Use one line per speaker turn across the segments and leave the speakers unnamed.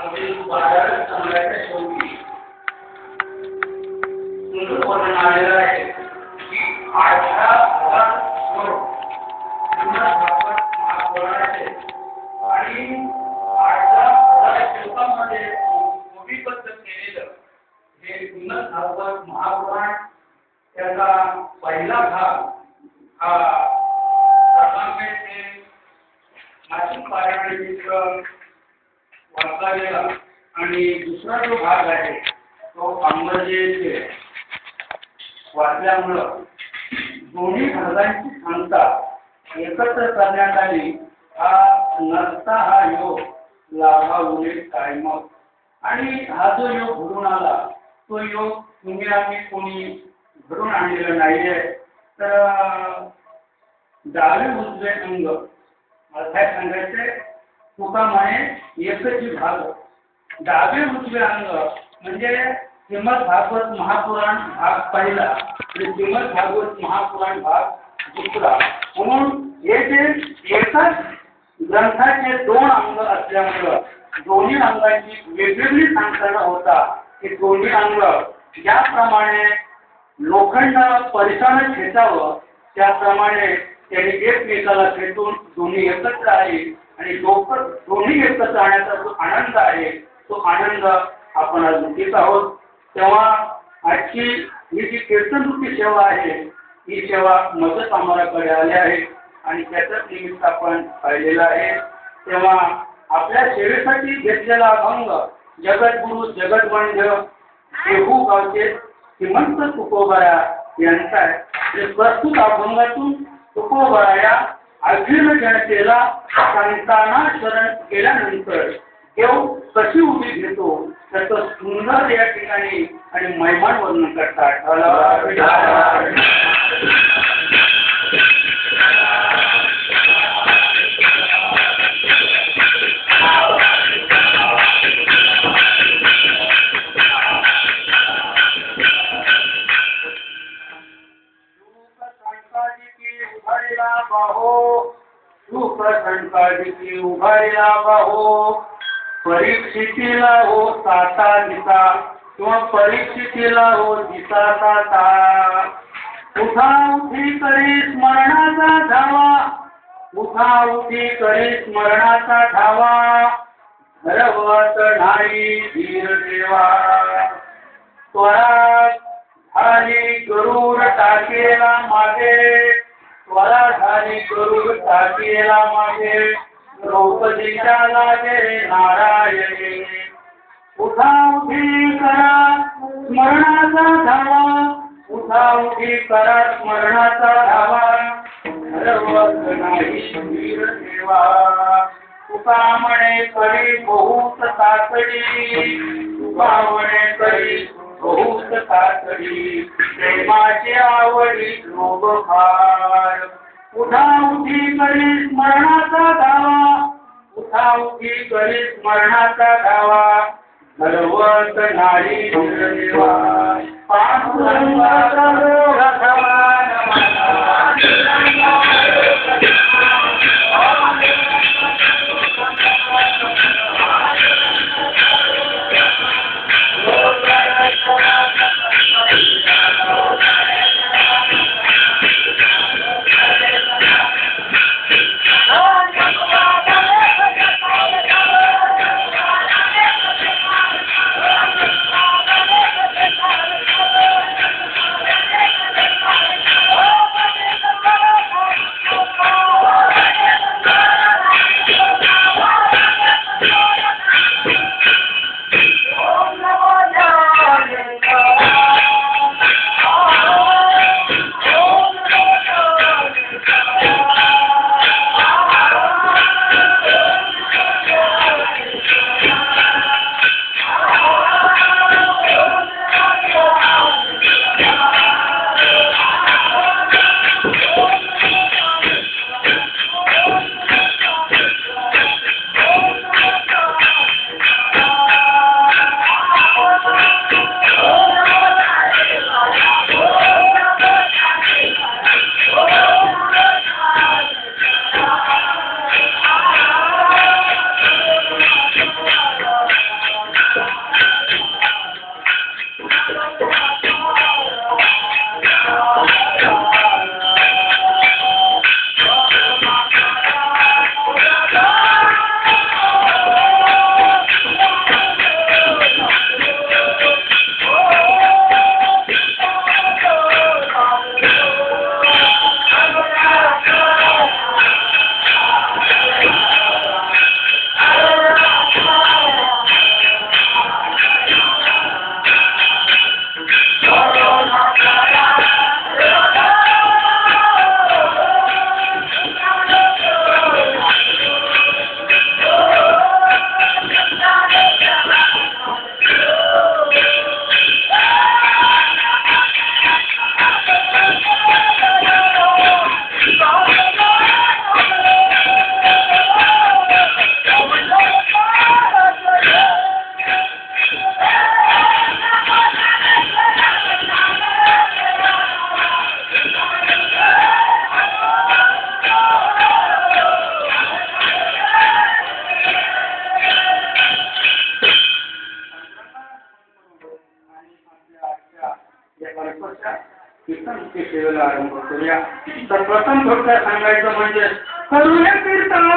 अगदी बाजारात चांगल्याच्या शेवटी सुंदर वर्णन आलेलं आहे की 18,000 श्लोक भागवत महापुराणाचे आणि 18,000 श्लोकांमध्ये विभक्त केलेलं हे श्रीमद भागवत महापुराण त्याचा पहिला भाग हा सर्वांचे मासिक पारायणाचा वाचला गेला आणि दुसरा जो भाग आहे तो अंगजेचे वाचल्यामुळं दोन्ही भागांची क्षमता एकत्र करण्यात आली. हा नसता हा योग लाभावले काय मग. आणि हा जो योग घडून आला तो योग तुम्ही आम्ही कोणी घडून आणलेला नाहीये. तर डावे उजवे अंग अर्थात सांगायचे तुका म्हणे एकच भाग. डावे उजवे अंग म्हणजे श्रीमद भागवत महापुराण भाग पहिला आणि श्रीमद भागवत महापुराण भाग दुसरा म्हणून हे जे एकाच ग्रंथाचे दोन अंग असल्यामुळं दोन्ही अंगांची वेगवेगळी सांगताना होता की दोन्ही अंग ज्याप्रमाणे लोखंड परिसरात खेचावं त्याप्रमाणे त्यांनी एकमेकाला खेचून दोन्ही एकत्र आहे आणि दोन्ही एकत्र राहण्याचा जो आनंद आहे तो आनंद आपण आज लुटीत आहोत. तेव्हा आजची ही जी कीर्तनरूपी सेवा आहे ही सेवा मदत आम्हालाकडे आली आहे आणि त्याचाच निमित्त आपण पाहिलेला आहे. तेव्हा आपल्या सेवेसाठी घेतलेला अभंग जगद्गुरु जगदवंद्य देहू गावचे श्रीमंत तुकोबरा यांचा आहे. प्रस्तुत अभंगातून तुकोबराया अखिल जनतेला सांगताना शरण केल्यानंतर देव कशी उभी घेतो त्याचं सुंदर या ठिकाणी आणि महिमान वर्णन करतात. उभारीला बाहो परीक्षितीला हो ताता दिसा किंवा परीक्षितीला हो दिसा ताता उठा उठी करी स्मरणाचा धावा उठा उठी करी स्मरणाचा धावा धरवत नाही धीर देवा त्वरा झाली गरुड टाकेला मागे त्वरा झाली गरुड टाकेला मागे द्रौपदीच्या लागे नारायणे उठा उठी करा स्मरणाचा धावा उठा उठी करा स्मरणाचा धावा धरवत नाही वीर देवा तुका म्हणे करी बहुत तातडी तुका म्हणे करी बहुत तातडी प्रेमाची आवडी लोभ फार उठा उठी करी स्मरणाचा धावा उठा उठी करी स्मरणाचा धावा धरवत नाही देवा पांडुरंगाचा ते सेवेला आरंभ करूया. तर प्रथम थोडक्यात सांगायचं म्हणजे करूया कीर्तन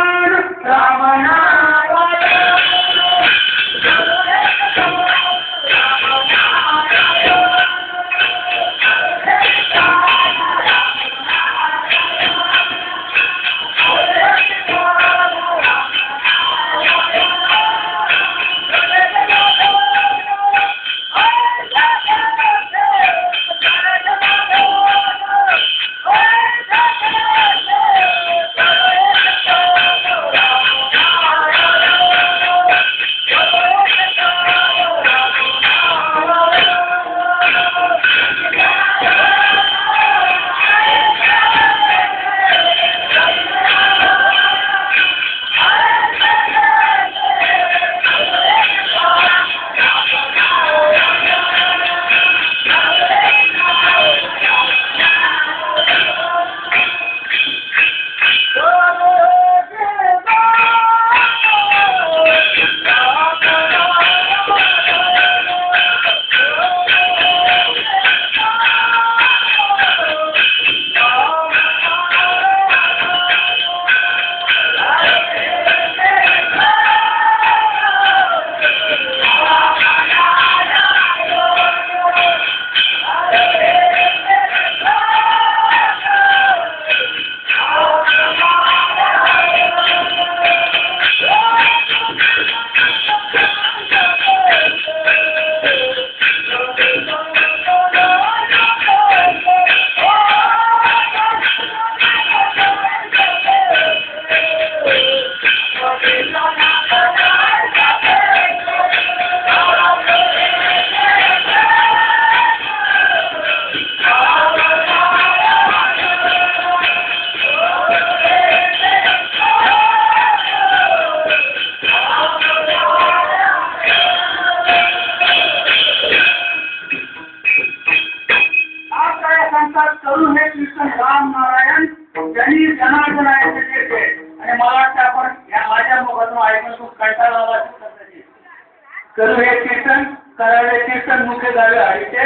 करू हे कीर्तन करावे कीर्तन मुख्य गावे हरिते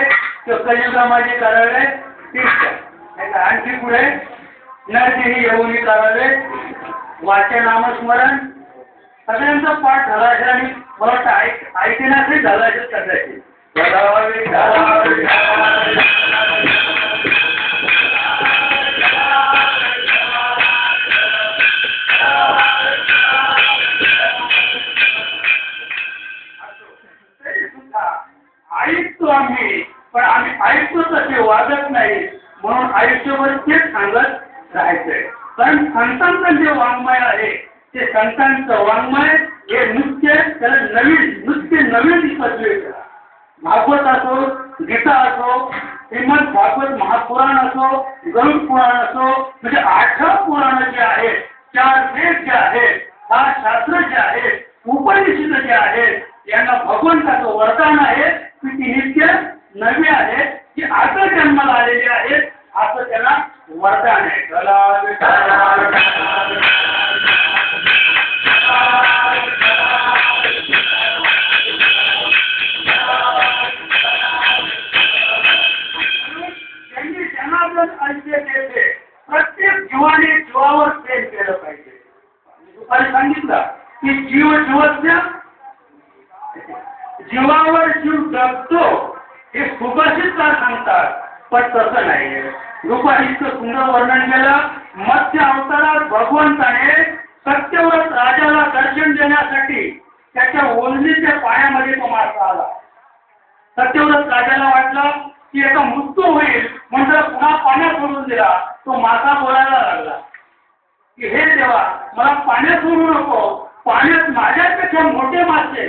कलियुगामध्ये करावे कीर्तन. आणखी पुढे नरदेही येऊन करावे वाचे नामस्मरण. सगळ्यांचा पाठ झाला असेल आणि मला वाटतं ऐकण्यासही झाला असेल कदाचित. ऐकतो आम्ही, पण आम्ही ऐकतो तसे वागत नाही, म्हणून आयुष्यभर तेच सांगत राहायचंय. कारण संतांचं जे वाङ्मय आहे ते संतांचं वाङ्मय हे नुसते नवीन पदवी. भागवत असो, गीता असो, श्रीमद भागवत महापुराण असो, गरुड पुराण असो, म्हणजे 18 पुराण जे आहेत, 4 वेद जे आहेत, 6 शास्त्र जे आहेत, उपनिषद जे आहेत, यांना भगवंताचं वरदान आहे की ती नित्य नवी आहे, की आता जन्माला आलेली आहेत, असं त्यांना वरदान आहे. त्यांनी जनार्दन ऐकले केले. प्रत्येक जीवाने जीवावर प्रेम केलं पाहिजे. दुपारी सांगितलं की जीवाच्या जीवावर जीव जगतो हे सुभाषित का सांगतात, पण तसं नाही. दुपारीचं सुंदर वर्णन केलं. मत्स्य अवतारात भगवंताने सत्यव्रत राजाला दर्शन देण्यासाठी त्याच्या ओंजळीच्या पाण्यामध्ये तो मासा आला. सत्यव्रत राजाला वाटलं की याचा मृत्यू होईल, म्हणजे पुन्हा पाण्यात सोडून दिला. तो मासा बोलायला लागला की हे देवा, मला पाण्यात सोडू नको, पाण्यात माझ्यापेक्षा मोठे मासे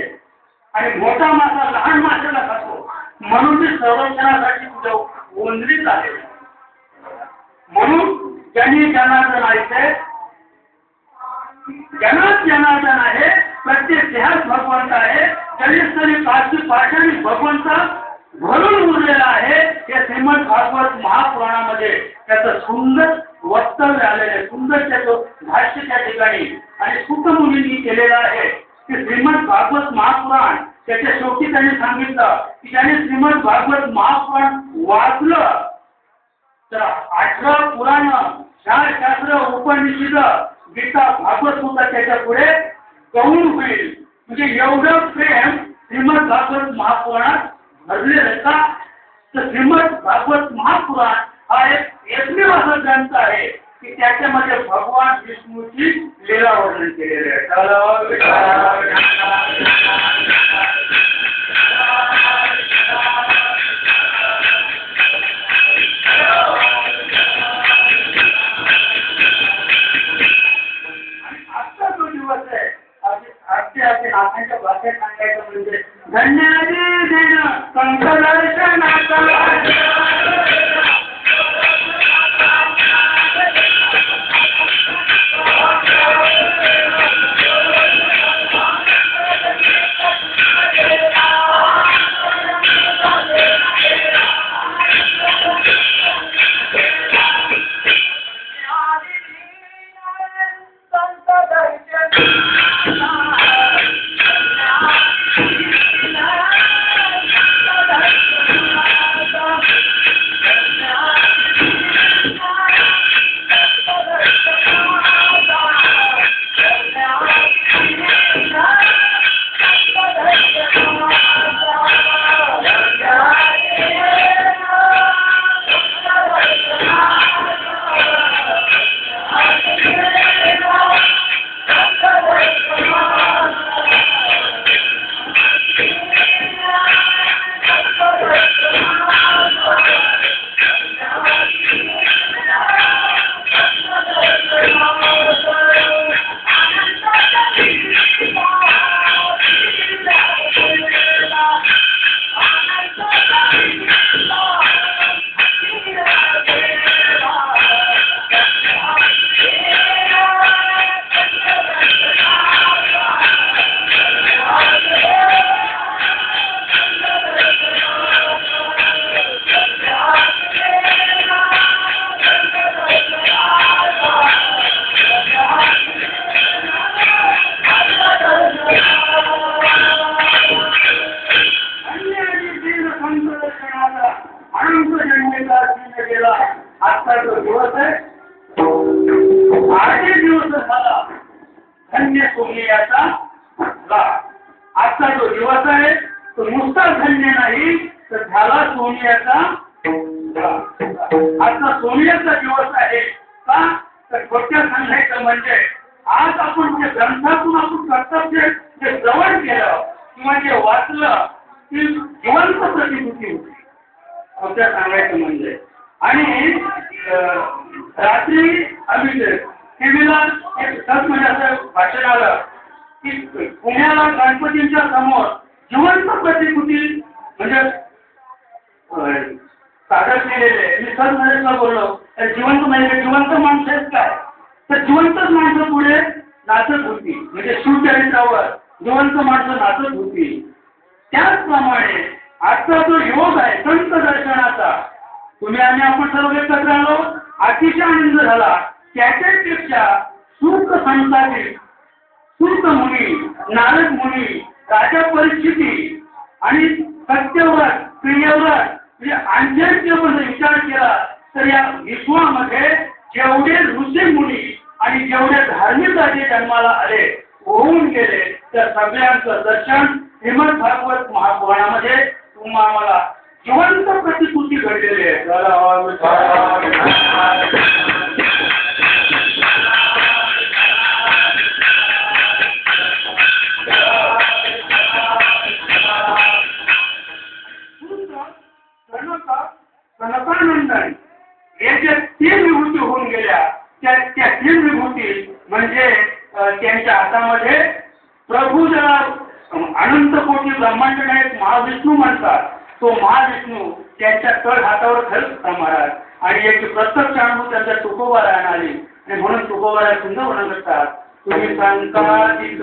आणि मोठा मासा लहान माशाला खातो, म्हणून मी संरक्षणासाठी तुझ्या ओंजळीत आहे. म्हणून ज्यांनी जनार्दन ऐकते, ज्ञानात जनार्दन आहे, प्रत्येक देहात भगवंत आहे, जलीस्थळी पाषाणी भगवंत भरून उरलेला आहे. या श्रीमद भागवत महापुराणामध्ये त्याचं सुंदर वक्तव्य आलेले, सुंदर त्याचं भाष्य त्या ठिकाणी आणि सुत मुनींनी केलेलं आहे की श्रीमद भागवत महापुराण. त्याच्या शेवटी त्यांनी सांगितलं की ज्याने श्रीमद भागवत महापुराण वाचलं तर 18 पुराण, 4 शास्त्र, उपनिषद, गीता, भागवत सुद्धा त्याच्या पुढे गौण होईल. म्हणजे एवढं प्रेम श्रीमद भागवत महापुराणात भरलेलं का? तर श्रीमद भागवत महापुराण हा एकमेव असा ग्रंथ आहे की त्याच्यामध्ये भगवान विष्णूची लीला वर्णन केलेले आहे. नाथांच्या भाषेत सांगायचं म्हणजे धन्यादी देण संतदर्शनाचा आजचा जो दिवस आहे, 8 दिवस झाला धन्य सोनियाचा. आजचा जो दिवस आहे तो नुसता धन्य नाही तर झाला सोनियाचा. आजचा सोनियाचा दिवस आहे का? तर थोडक्यात सांगायचं म्हणजे आज आपण जे ग्रंथातून आपण कर्तव्य जे श्रवण केलं किंवा जे वाचलं ती जिवंत प्रतिकृती होती. थोडक्यात सांगायचं म्हणजे. आणि रात्री अभिषेक टीव्हीला एक म्हणजे असं भाषण आलं की पुण्याला गणपतींच्या समोर जिवंत प्रतिकृती म्हणजे सादर केलेले. मी सर मध्ये बोललो जिवंत म्हणजे जिवंत माणसं आहेत काय? तर जिवंतच माणसं पुढे नाचत होती. म्हणजे शिवचरित्रावर जिवंत माणसं नाचत होती. त्याचप्रमाणे आजचा जो योग आहे संत दर्शनाचा, तुम्ही आणि आपण सर्व एकत्र आलो, अतिशय आनंद झाला. त्याच्यापेक्षा सुख संतांची सुख मुनी, नारद मुनी, राजा परिस्थिती आणि सत्यव्रत, प्रियव्रत म्हणजे आंतरचे विचार केला तर या विश्वामध्ये जेवढे ऋषी मुनी आणि जेवढे धार्मिक राजे जन्माला आले होऊन गेले त्या सगळ्यांचं दर्शन श्रीमद भागवत महापुराणामध्ये तुम्हाला जिवंत प्रतिकृती घडलेली आहे. सनकानंदन हे जे 3 विभूती होऊन गेल्या त्या 3 विभूती म्हणजे त्यांच्या हातामध्ये प्रभू ज्याला अनंत कोटी ब्रह्मांड नायक महाविष्णू म्हणतात तो महाविष्णू त्यांच्या तळ हातावर धरत महाराज आणि याची प्रत्यक्ष अनुभव त्यांच्या तुकोबारायण आली आणि म्हणून तुकोबाराय सुंदर वर्णन करतात. तुम्ही संकाधिक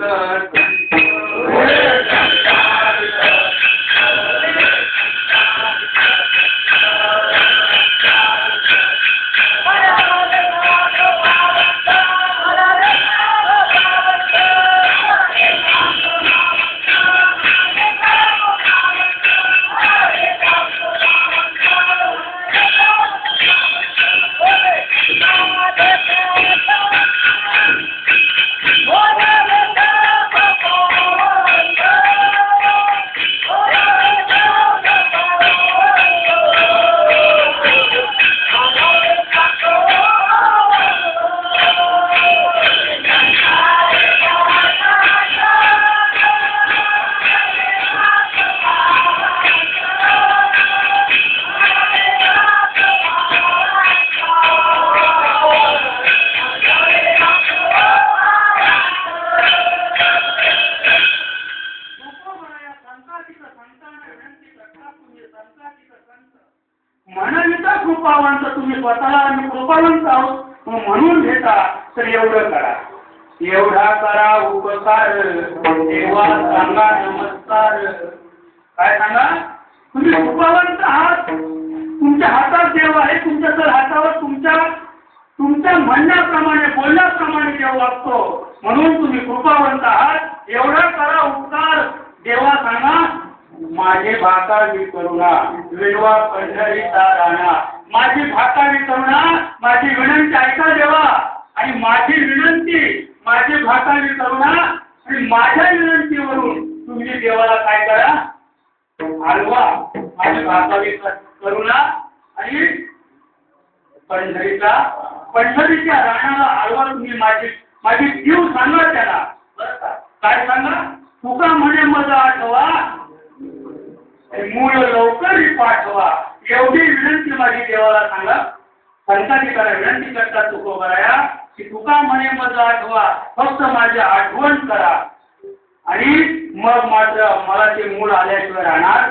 म्हणाविता कृपावंत, तुम्ही स्वतःला आम्ही कृपावंत आहोत म्हणून घेता तर एवढं करा, एवढा करा उपकार, देवा सांगा नमस्कार. काय सांगा? तुम्ही कृपावंत आहात, तुमच्या हातात देव आहे, तुमच्या तर हातावर तुमच्या म्हणण्याप्रमाणे बोलण्याप्रमाणे देव वागतो म्हणून तुम्ही कृपावंत आहात. एवढा करा उपकार, देवा सांगा माझे भाकावी करुणा, विडवा पंढरीचा राणा. माझी भाकावी करुणा, माझी विनंती ऐका देवा, आणि माझी विनंती, माझी भाकावी करुणा आणि माझ्या विनंतीवरून तुम्ही देवाला काय करा? आलवा. माझी भाकावी करुणा आणि पंढरीच्या राणाला आलवा. तुम्ही माझी जीव सांगा त्याला. काय सांगा? तुका म्हणे मज आठवा, मूळ लवकर पाठवा. एवढी विनंती माझी देवाला सांगा. संतांनी करा विनंती करतात तुकोबराया की तुका म्हणे मज आठवा, फक्त माझी आठवण करा आणि मग मात्र मला ते मूळ आल्याशिवाय राहणार.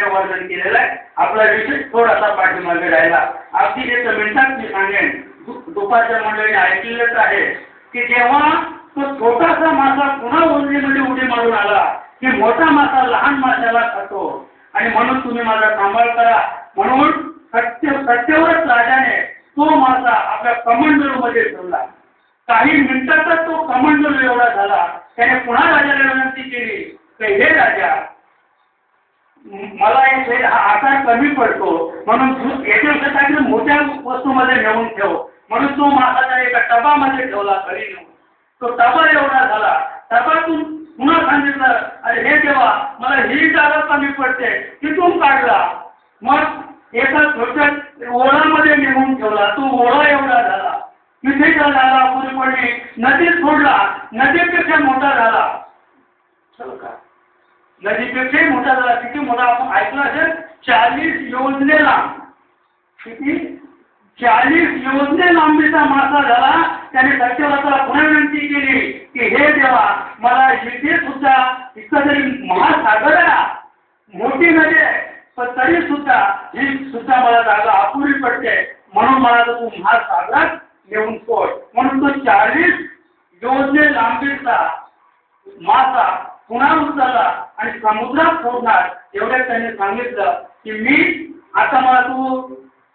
वर्णन केलेलं आहे. आपला विषय थोडासा पाठीमागे राहिला. अगदी 1 मिनिटात मी सांगेन. दुपारच्या मंडळीने ऐकलेलंच आहे की जेव्हा तो छोटासा मासा पुन्हा ओंजळीमध्ये उडी मारून आला की मोठा मासा लहान माशाला खातो आणि म्हणून तुम्ही माझा सांभाळ करा म्हणून सत्यव्रत राजाने तो मासा आपल्या कमंडलूमध्ये ठेवला. काही मिनिटातच तो कमंडलू एवढा झाला. त्याने पुन्हा राजाला विनंती केली की हे राजा, मला इथे हा आकार कमी पडतो म्हणून याच्या काही मोठ्या वस्तूमध्ये नेऊन ठेव. म्हणून तो मासा त्याने एका टबामध्ये ठेवला घरी नेऊन. तो टबा एवढा झाला. टबातून पुन्हा सांगितलं अरे हे देवा, मला ही जागा कमी पडते, तिथून काढला. मग एका छोट्या ओढामध्ये नेऊन ठेवला. तो ओढा एवढा झाला. तिथे झाला पुरी पडली, नदीत सोडला, नदीपेक्षा मोठा झाला. नदीपेक्षाही मोठा झाला. किती मोठा आपण ऐकलं असेल? 40 योजने लांब. किती? 40 योजने लांबीचा मासा झाला. त्याने सत्यव्रताला पुन्हा विनंती केली की हे देवा, मला इथे सुद्धा इतकं तरी महासागर आहे, मोठी नदी आहे, पण तरी सुद्धा ही सुद्धा मला जागा अपुरी पडते म्हणून मला तू महासागरात नेऊन सोड. म्हणून तो 40 योजने लांबीचा मासा पुन्हा उचलला आणि समुद्रात सोडणार. एवढ्यात त्याने सांगितलं की मी आता मला तू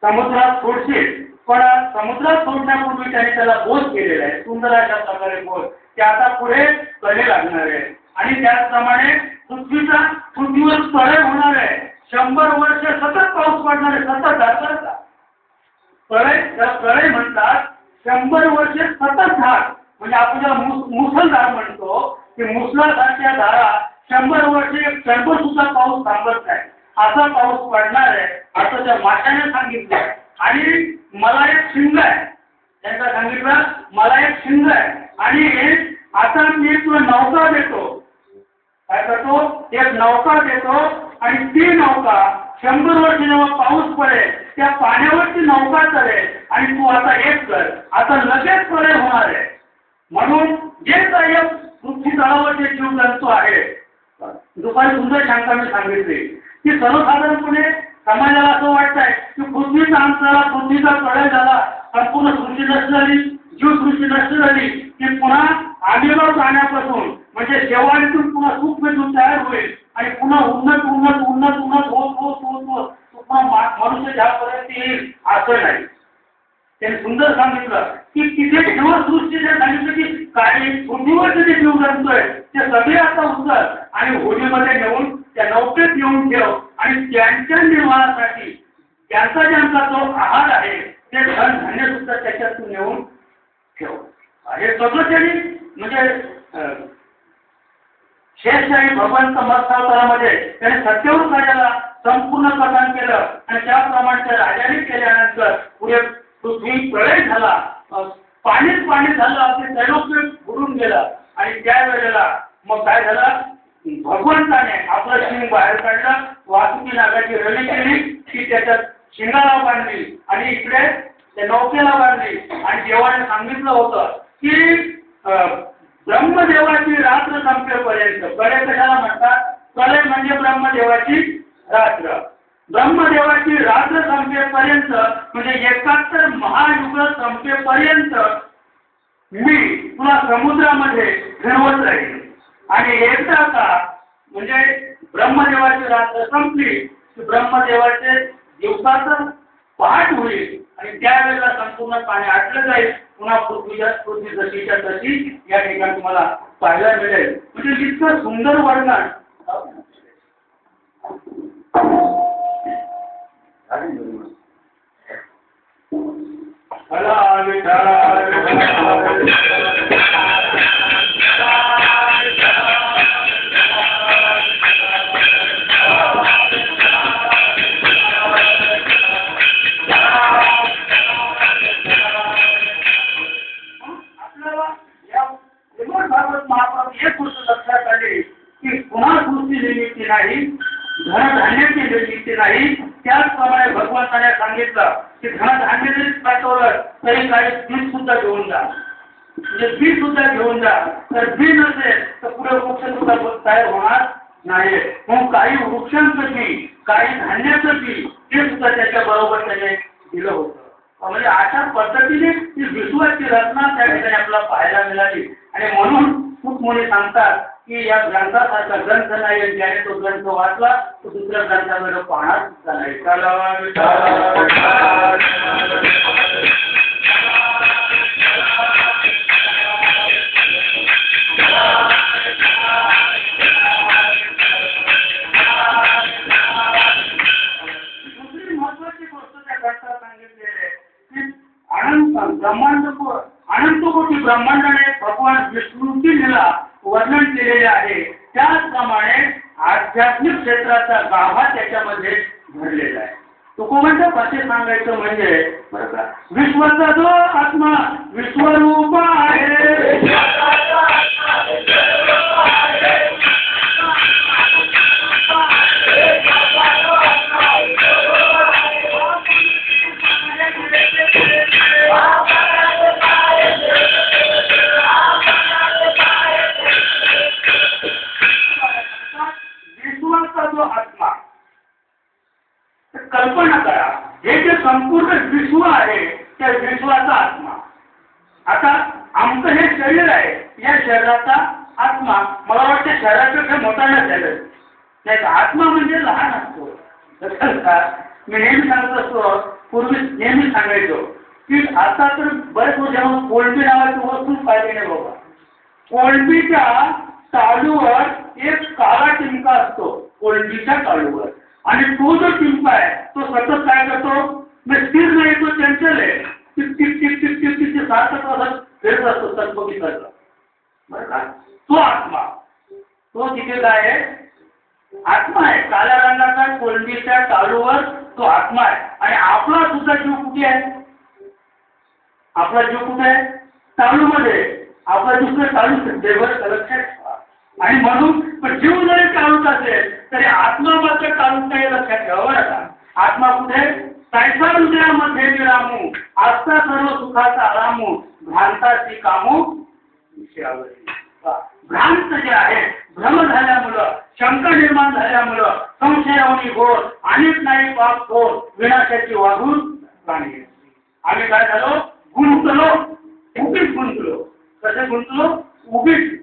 समुद्रात सोडशील, पण समुद्रात सोडण्यापूर्वी त्याने त्याला बोध केलेला आहे. सुंदर अशा प्रकारे बोध ते आता पुढे कळे लागणार आहे. आणि त्याचप्रमाणे पृथ्वीवर प्रळय होणार आहे. 100 वर्ष सतत पाऊस पडणार आहे. सतत धार. प्रळय म्हणतात 100 वर्ष सतत धार. म्हणजे आपण ज्याला मुसळधार म्हणतो की मुसळधारच्या धारा 100 वर्षे एक क्षणभर सुद्धा पाऊस थांबत नाही. असा पाऊस पडणार आहे असं त्या माशाने सांगितलं. आणि मला एक शिंग आहे. त्यांना सांगितलं मला एक शिंग आहे आणि आता मी तुला नौका देतो. काय करतो? एक नौका देतो आणि ती नौका 100 वर्ष जेव्हा पाऊस पडेल त्या पाण्यावरची नौका चालेल आणि तू आता एक कर. आता लगेच प्रलय होणार आहे. म्हणून जे काही पृथ्वी तळावरचे जीवजंतू आहे, दुपारी सुंदर शंका मी सांगितली की सर्वसाधारणपणे समाजाला असं वाटतंय की पृथ्वीचा अंत झाला, पृथ्वीचा प्रलय झाला, संपूर्ण सृष्टी नष्ट झाली, जीवसृष्टी नष्ट झाली की पुन्हा आविर्भाव जाण्यापासून म्हणजे शेवाळीतून पुन्हा सूक्ष्म तयार होईल आणि पुन्हा उन्नत होत पुन्हा मनुष्य ज्यापर्यंत येईल असं नाही. त्यांनी सुंदर सांगितलं की तिथे जीवसृष्टीने सांगितलं की काही पृथ्वीवरचे जे जीव जंतू ते सगळे आता उचल आणि होडीमध्ये नेऊन त्या नौकेत येऊन ठेव आणि त्यांच्या निर्माणासाठी त्यांचा ज्यांचा जो आहार आहे ते धनधान्य सुद्धा त्याच्यातून नेऊन ठेव. हे सगळं त्यांनी म्हणजे शेषशाही भगवंत मत्सावतारामध्ये त्याने सत्यव्रत राजाला संपूर्ण कथन केलं आणि त्याप्रमाणे त्या राजाने केल्यानंतर पुढे पृथ्वी प्रलय झाला. पाणी झालं. आपले त्रैलोक्य बुडून गेलं आणि त्या वेळेला मग काय झालं? भगवंताने आपलं शिंग बाहेर काढलं, वासुकी नागाची रवी केली, ती त्याच्यात शिंगाला बांधली आणि इकडे त्या नौकेला बांधली. आणि देवाने सांगितलं होतं की ब्रह्मदेवाची रात्र संपेपर्यंत, कळे कशाला म्हणतात, कळे म्हणजे ब्रह्मदेवाची रात्र, ब्रह्मदेवाची रात्र संपेपर्यंत म्हणजे 71 महायुग संपेपर्यंत मी तुला समुद्रामध्ये फिरवत राहील. आणि एकदा का म्हणजे ब्रह्मदेवाची रात्र संपली की ब्रह्मदेवाचे दिवसाचं पहाट होईल आणि त्यावेळेला संपूर्ण पाणी आटलं जाईल. पुन्हा पृथ्वी जशीच्या तशी या ठिकाणी तुम्हाला पाहायला मिळेल. म्हणजे इतकं सुंदर वर्णन एक गोष्ट लक्षात आली की पुन्हा सृष्टी निर्मिती नाही, धनधान्याची निर्मिती नाही. त्याचप्रमाणे भगवंताने सांगितलं की धनधान्य जरी पाठवलं तरी काही बीज सुद्धा घेऊन जा, म्हणजे बीज सुद्धा घेऊन जा. तर बीज नसेल तर पुढे वृक्ष सुद्धा तयार होणार नाही. मग काही वृक्षांचं बी, काही धान्याचं बी ते सुद्धा त्याच्या बरोबर त्याने दिलं होतं. म्हणजे अशा पद्धतीने ती विश्वाची रचना त्या ठिकाणी आपल्याला पाहायला मिळाली. आणि म्हणून खूप मुली सांगतात की या ग्रंथासारखा ग्रंथ नाही, ज्याने तो ग्रंथ वाचला तो दुसऱ्या ग्रंथाकडे पाहणार सुद्धा नाही. दुसरी महत्वाची गोष्ट त्या ग्रंथात सांगितलेली आहे की अनंत कोटी ब्रह्मांडाने भगवान विष्णूची लीला वर्णन केलेले आहे. त्याचप्रमाणे आध्यात्मिक क्षेत्राचा गाभा त्याच्यामध्ये भरलेला आहे. तुकोबांच्या भाषेत सांगायचं म्हणजे विश्वाचा जो आत्मा विश्वरूप आहे, कल्पना करा हे जे संपूर्ण विश्व आहे त्या विश्वाचा आत्मा. आता आमचं हे शरीर आहे, या शरीराचा आत्मा मला वाटतं शरीरापेक्षा मोठा नसेल. त्याचा आत्मा म्हणजे लहान असतो. मी नेहमी सांगत असतो, पूर्वी नेहमी सांगायचो की आता तर बरेच जेव्हा कोळंबी नावाची वस्तू पाहिली नाही बाबा. कोळंबीच्या टाळूवर एक काळा टिंका असतो, कोळंबीच्या टाळूवर. आणि तो जो टिंपा आहे तो सतत काय करतो, स्थिर नाही, तो चंचल आहे. Tick tick tick tick tick tick सारखं फिरत असतो तत्वगीताचा. बरं का, तो आत्मा, तो तिथे काय आहे, आत्मा आहे. काळ्या रंगाचा कोळंबीच्या टाळूवर तो आत्मा आहे. आणि आपला सुद्धा जीव कुठे आहे, आपला जीव कुठे आहे, टाळूमध्ये. आपला दुसरं टाळू देवर लक्षात ठेवा. आणि म्हणून जीव जरी टाळूच असेल तरी आत्मा मात्र टाळूच नाही, लक्षात ठेवा. बरं का, आत्मा कुठे, तैसा हृदयामध्ये विरामू, आस्था सर्व सुखाचा आरामू, भ्रांताची कामू विषयावरी. भ्रांत जे आहे, भ्रम झाल्यामुळं, शंका निर्माण झाल्यामुळं, संशयावनी घोर, अनेक नाही पाप थोर, विनाशाची वाहून पाणी. आम्ही काय झालो, गुंतलो, उगीच गुंतलो. कसे गुंतलो, उगीच.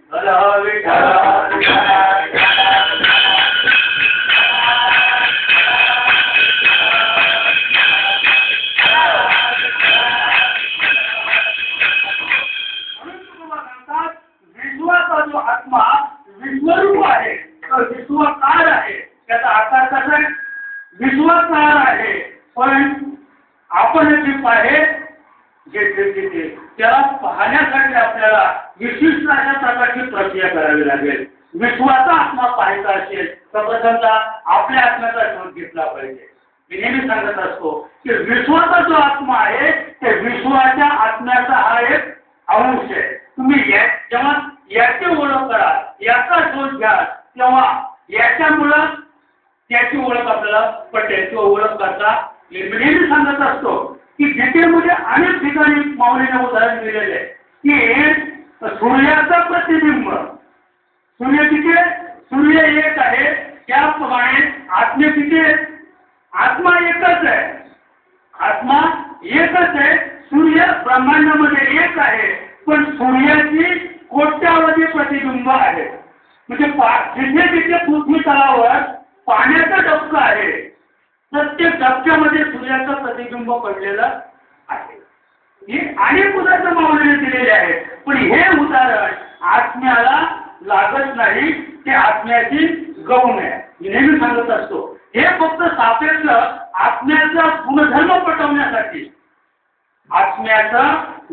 विश्वाचा जो आत्मा विश्वरूप आहे, तर विश्वकार आहे. त्याचा आकार कसा आहे, विश्वकार आहे. पण आपण जे पाहे जे त्याला पाहण्यासाठी आपल्याला विशिष्ट अशा प्रकारची प्रक्रिया करावी लागेल. विश्वाचा आत्मा पाहायचा असेल तर प्रथमतः आपल्या आत्म्याचा शोध घेतला पाहिजे. मी नेहमी सांगत असतो की विश्वाचा जो आत्मा आहे ते विश्वाच्या आत्म्याचा हा एक अंश आहे. तुम्ही जेव्हा याची ओळख करा, याचा शोध घ्या, तेव्हा याच्यामुळं त्याची ओळख आपल्याला पटेल किंवा ओळख करता येईल. मी नेहमी सांगत असतो की गीतेमध्ये अनेक ठिकाणी माऊलीने उदाहरण दिलेले आहे की सूर्याचं प्रतिबिंब, सूर्य किती सूर्य एक आहे त्याप्रमाणे आत्मे किती आत्मा एकच आहे, आत्मा एकच आहे. सूर्य ब्रह्मांडामध्ये एक आहे पण सूर्याची कोट्यावधी प्रतिबिंब आहे. म्हणजे जिथे जिथे पृथ्वी तलावर पाण्याचा डबका आहे प्रत्येक डबक्यामध्ये सूर्याचं प्रतिबिंब पडलेलं आहे. हे अनेक उदाहरण माऊलीने दिलेले आहेत पण हे उदाहरण आत्म्याला लागत नाही, ते आत्म्याची गौण आहे. मी नेहमी सांगत असतो हे फक्त सापेक्ष आत्म्याचा गुणधर्म पटवण्यासाठी, आत्म्याचा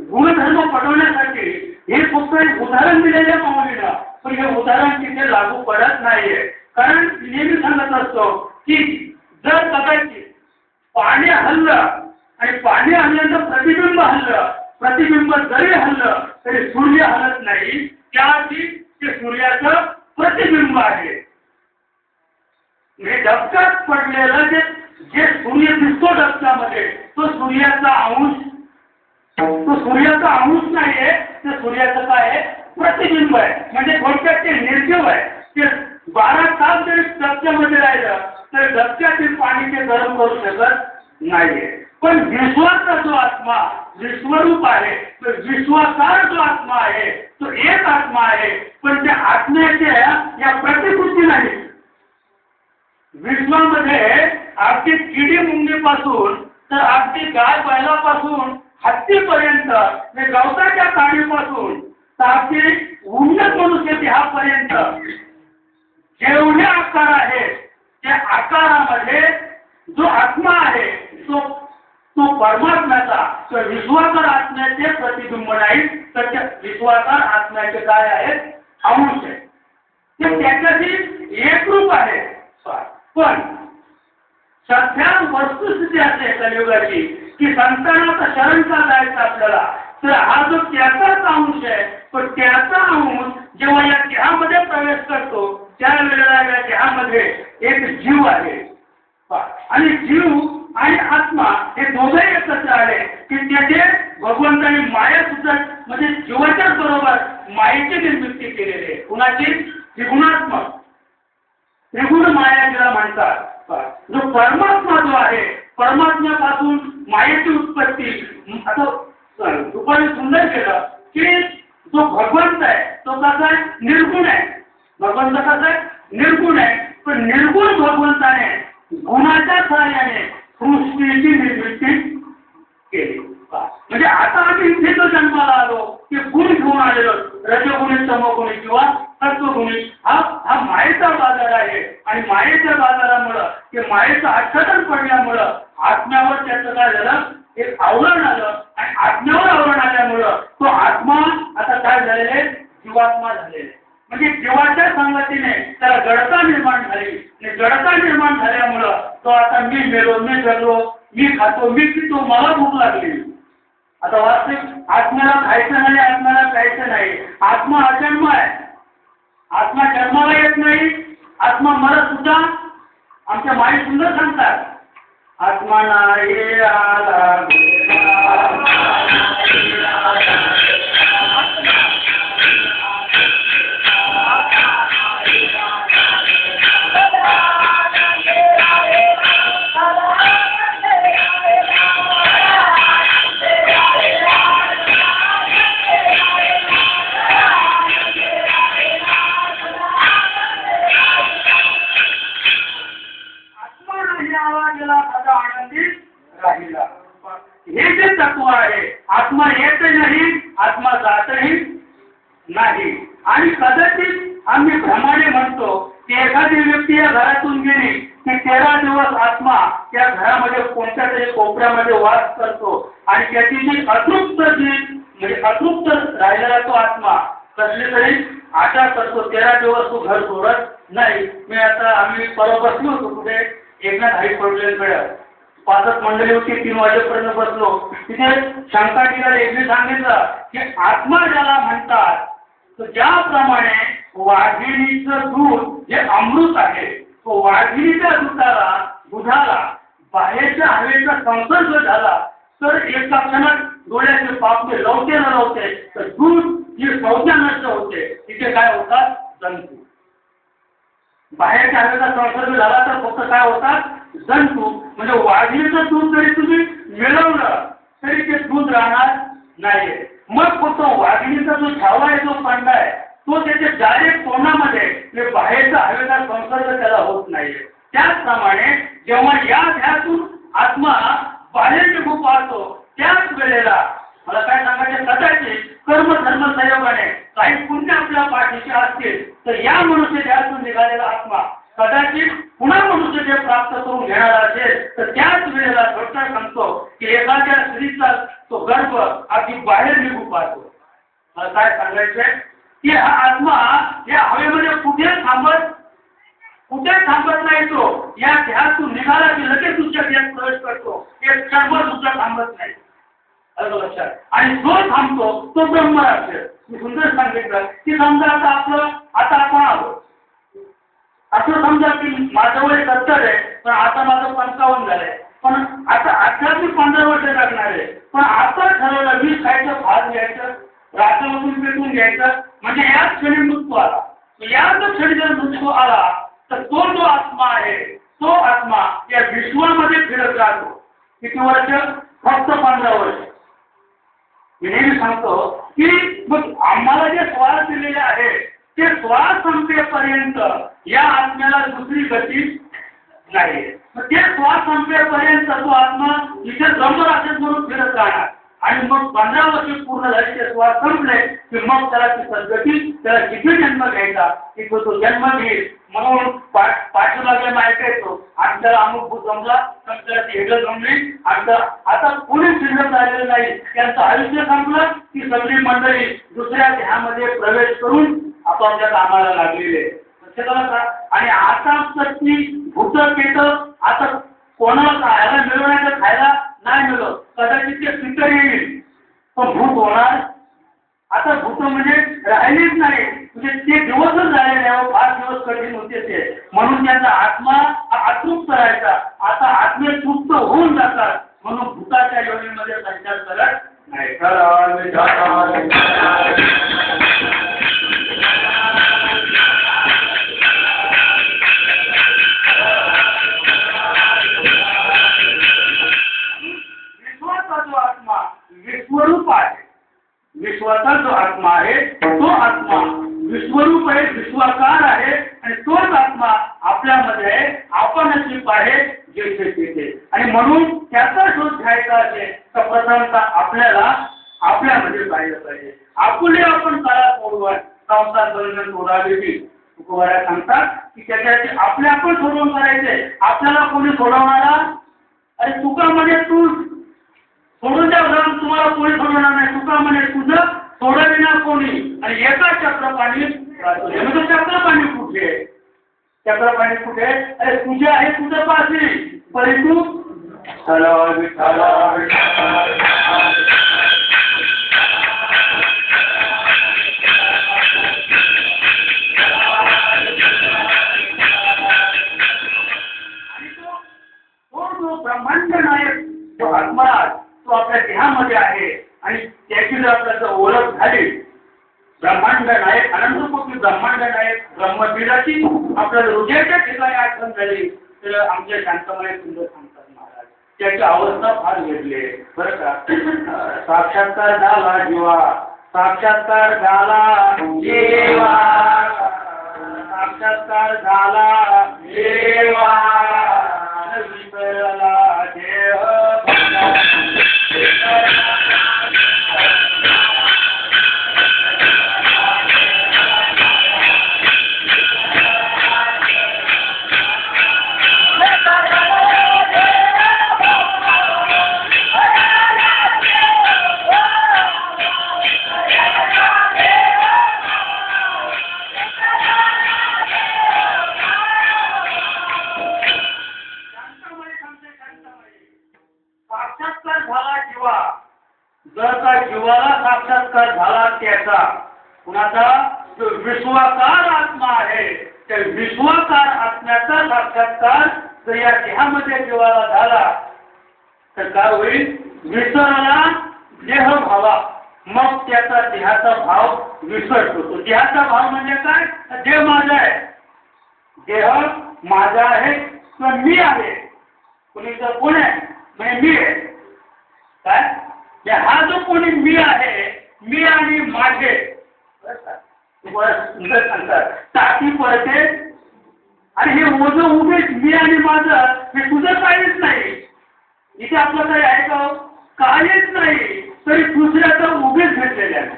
गुणधर्म पटवण्यासाठी हे फक्त एक उदाहरण दिलेलं माऊलीनं, पण हे उदाहरण तिथे लागू पडत नाहीये. कारण नेहमी सांगत असतो की जर कदाचित पाणी हल्लं आणि पाणी हल्ल्यानंतर प्रतिबिंब हल्लं, प्रतिबिंब जरी हल्लं तरी सूर्य हलत नाही, त्याआधी ते सूर्याचं प्रतिबिंब आहे. हे डबक्यात पडलेलं जे सूर्य दिसतो डबक्यामध्ये तो सूर्याचा अंश, तो सूर्याचा अंश नाहीये, ते सूर्याचं काय आहे प्रतिबिंब आहे. म्हणजे थोडक्यात ते निर्जीव आहे. ते 12 तास जरी डबक्यामध्ये राहिलं तर डबक्यातील पाणी ते गरम करू शकत नाहीये. पण विश्वाचा जो आत्मा विश्वरूप आहे, तो विश्वाकार जो आत्मा आहे तो एक आत्मा आहे, पण त्या आत्म्याच्या या प्रतिकृती नाही. विश्वामध्ये अगदी किडी मुंगीपासून तर अगदी गाय बैलापासून हत्तीपर्यंत, गवताच्या काडीपासून तर अगदी उन्नत मनुष्य देहापर्यंत जेवढे आकार आहेत त्या आकारामध्ये जो आत्मा आहे तो परमात्म्याचा, तो विश्वाकार आत्म्याचे प्रतिबिंब नाही, तर त्या विश्वाकार आत्म्याचे काय आहेत अंश आहे. ते त्याच्याशी एकरूप आहे. पण सध्या वस्तुस्थिती असे कलियुगाची की संतानाचा शरण का जायचं आपल्याला, तर हा जो त्याचाच अंश आहे पण त्याचा अंश जेव्हा या देहामध्ये प्रवेश करतो त्यावेळेला या देहामध्ये एक जीव आहे आणि जीव आणि आत्मा हे दोघेही एकत्र आले की त्याचे भगवंतांनी माया सुद्धा म्हणजे जीवाच्याच बरोबर मायेची निर्मिती केलेली आहे. कुणाची त्रिगुणात्मक, त्रिगुण माया जिला म्हणतात. जो परमात्मा जो आहे परमात्म्यापासून मायेची उत्पत्ती, आता दुपारी सुंदर केलं की जो भगवंत आहे तो कसा आहे निर्गुण आहे. भगवंत कसा आहे निर्गुण आहे, पण निर्गुण भगवंताने गुणाच्या सहाय्याने सृष्टीची निर्मिती केली. म्हणजे आता आम्ही इथे तो जन्माला आलो की गुण घेऊन आलेलो, रजगुणी तमोगुणी किंवा सत्वगुणी. हा मायेचा बाजार आहे आणि मायेच्या बाजारामुळं ते मायेचं आच्छादन पडल्यामुळं आत्म्यावर त्याचं काय झालं एक आवरण आलं आणि आत्म्यावर आवरण आल्यामुळं तो आत्मा आता काय झालेले जीवात्मा झालेले. म्हणजे जीवाच्या संगतीने त्याला जडता निर्माण झाली आणि जडता निर्माण झाल्यामुळं तो आता मी मेलो, मी जगलो, मी खातो, मी पितो, मला भूक लागली. आता वास्तविक आत्म्याला खायचं नाही, आत्म्याला प्यायचं नाही. आत्मा अजन्म आहे, आत्मा जन्माला येत नाही, आत्मा मरत सुद्धा. आमच्या माई सुंदर सांगतात आत्मा नाही आला हे जे तत्व आहे. आत्मा येत नाही, आत्मा जातही नाही. आणि कदाचित आम्ही भ्रमाने म्हणतो की एखादी व्यक्ती या घरातून गेली की 13 दिवस आत्मा त्या घरामध्ये कोणत्या तरी कोपऱ्यामध्ये वास करतो आणि त्याची जी अतृप्त म्हणजे अतृप्त राहिलेला तो आत्मा कसली तरी आशा करतो 13 दिवस तो घर सोडत नाही. मी आता आम्ही परवा बसलो होतो कुठे एकनाथ हाई पडलेकडे 5 मंडळी होती, 3 वाजेपर्यंत बसलो. तिथे शंका टिकाला एकने सांगितलं की आत्मा ज्याला म्हणतात तर ज्याप्रमाणे वाघिणीचं दूध जे अमृत आहे, तो वाघिणीच्या दुधाला बाहेरच्या हवेचा संसर्ग झाला तर एका क्षणात डोळ्याचे पापणे लवते न लवते तर दूध जी संज्ञा नष्ट होते, तिथे काय होतात? जंतू. बाहेरच्या हवेचा संसर्ग झाला तर फक्त काय होतात? जंतू. म्हणजे वाघिणीचं दूध जरी तुम्ही मिळवलं तरी ते दूध राहणार नाही. मग फक्त वाघिणीचा जो छावा आहे, जो पंडा आहे, तो त्याच्या डायरेक्ट तोंडामध्ये बाहेरचा हवेचा संसर्ग त्याला होत नाहीये. त्याचप्रमाणे जेव्हा या ध्यातून आत्मा बाहेर निघू पाहतो त्याच वेळेला मला काय सांगायचे, कदाचित कर्म धर्म संयोगाने काही पुण्य आपल्या पाठीशी असतील तर या मनुष्य ध्यातून निघालेला आत्मा कदाचित पुन्हा मनुष्य जे प्राप्त करून घेणार असेल तर त्याच वेळेला घटना सांगतो की एखाद्या स्त्रीचा तो गर्भ अगदी बाहेर निघू पाहतो. मला काय सांगायचंय की हा आत्मा या हवेमध्ये कुठे थांबत नाही. तो या ध्यातून निघाला की लगेच दुसऱ्या ध्यात प्रवेश करतो. एक क्षण सुद्धा थांबत नाही. लक्षात. आणि जो थांबतो तो ब्रह्मराज्य. मी सुंदर सांगितलं की समजा आता आपण आलो असं समजा की माझं वय 70 आहे पण आता माझं 55 झालंय, पण आता आध्यात्मिक 15 वर्ष लागणार आहे, पण आता ठरवलं 20 खायचं, भात घ्यायचं, रात्रमधून पेटून घ्यायचं, म्हणजे याच क्षणी मृत्यू आला. याच क्षणी जर मृत्यू आला तर तो जो आत्मा आहे तो आत्मा या विश्वामध्ये फिरत राहतो. किती वर्ष? फक्त 15 वर्ष. मी नेहमी सांगतो की मग आम्हाला जे श्वास दिलेले आहे ते श्वास संपेपर्यंत या आत्म्याला दुसरी गती नाही. मग ते श्वास संपेपर्यंत तो आत्मा इथे ब्रह्मराक्षस म्हणून फिरत राहणार. आणि मग 15 वर्ष पूर्ण झाले ते श्वास संपले की मग त्याला ती सद्गती, त्याला किती जन्म घ्यायचा की तो जन्म घेईल. म्हणून पाठीमागे ऐकायचो आमच्याला अमुक भूत जमला, त्याला ती हेड जमली, आता कोणी शिल्लक राहिलेलं नाही. त्यांचं आयुष्य संपलं की सगळी मंडळी दुसऱ्या ध्यामध्ये प्रवेश करून आपापल्या कामाला लागलेले. आणि आता तर ती भूत पेट आता कोणाला खायला मिळवण्याचं खायला नाही मिळत. कदाचित ते पितर येईल पण भूत होणार. आता भूत म्हणजे राहिलीच नाही. म्हणजे ते दिवसच झाले नाही. 5 दिवस कठीण होते ते. म्हणून त्यांचा आत्मा अतृप्त राहायचा. आता आत्मे तृप्त होऊन जातात. म्हणून भूताच्या योनीमध्ये संचार करत नाही. विश्वरूप आहे. विश्वाचा जो आत्मा आहे तो आत्मा विश्वरूप आहे, विश्वाकार आहे. आणि तोच आत्मा आपल्यामध्ये आहे, आपणच आहे जेथे तेथे. आणि म्हणून त्याचा शोध घ्यायचा असेल तर प्रथमतः आपल्याला आपल्यामध्ये पाहिलं पाहिजे. आपण काळात मोडवण संसार बंधन सोडावी. तुकोबारा सांगतात की त्याच्यासाठी आपण सोडवून करायचे. आपल्याला कोणी सोडवणारा? अरे तुका म्हणे तू सोडून द्या, तुम्हाला कोणी सोडवणार नाही. तुका म्हणे तुझं सोडविना कोणी. आणि एका चक्रपाणी चक्रपाणी कुठे? चक्रपाणी कुठे? अरे तुझे आहे तुझं पाशी, परंतु तो ब्रह्मांड नायक जो आत्मराज तो आपल्या देहामध्ये आहे. आणि त्याची जर आपल्याला ओळख झाली, ब्रह्मांड नायक अनंत कोटी ब्रह्मांड नायक ब्रह्मवीराची आपल्याला हृदयाच्या ठिकाणी आठवण झाली तर आमच्या शांतमय सुंदर सांगतात महाराज त्याची अवस्था फार वेगळी आहे बरं का. साक्षात्कार झाला जीवा, साक्षात्कार झाला जीवा, साक्षात्कार झाला जीवा, विसरला देह जर का जीवाला साक्षात्कार झाला त्याचा कुणाचा जो विश्वाकार आत्मा आहे त्या विश्वाकार आत्म्याचा साक्षात्कार जर या देहामध्ये जीवाला झाला तर काय होईल? विसरला देह भावा, मग त्याचा देहाचा भाव विसरतो. तो देहाचा भाव म्हणजे काय? देह माझा आहे, देह माझा आहे किंवा मी आहे. कोणी जर कोण आहे म्हणजे मी आहे काय? हा जो कोणी मी आहे, मी आणि माझे सुंदर सांगतात टाकी पडते आणि हे ओझं उभेच मी आणि माझं हे तुझं काहीच नाही. इथे आपलं काही आहे का? काहीच नाही, तरी दुसऱ्याचं उभेच घेतलेले आहे.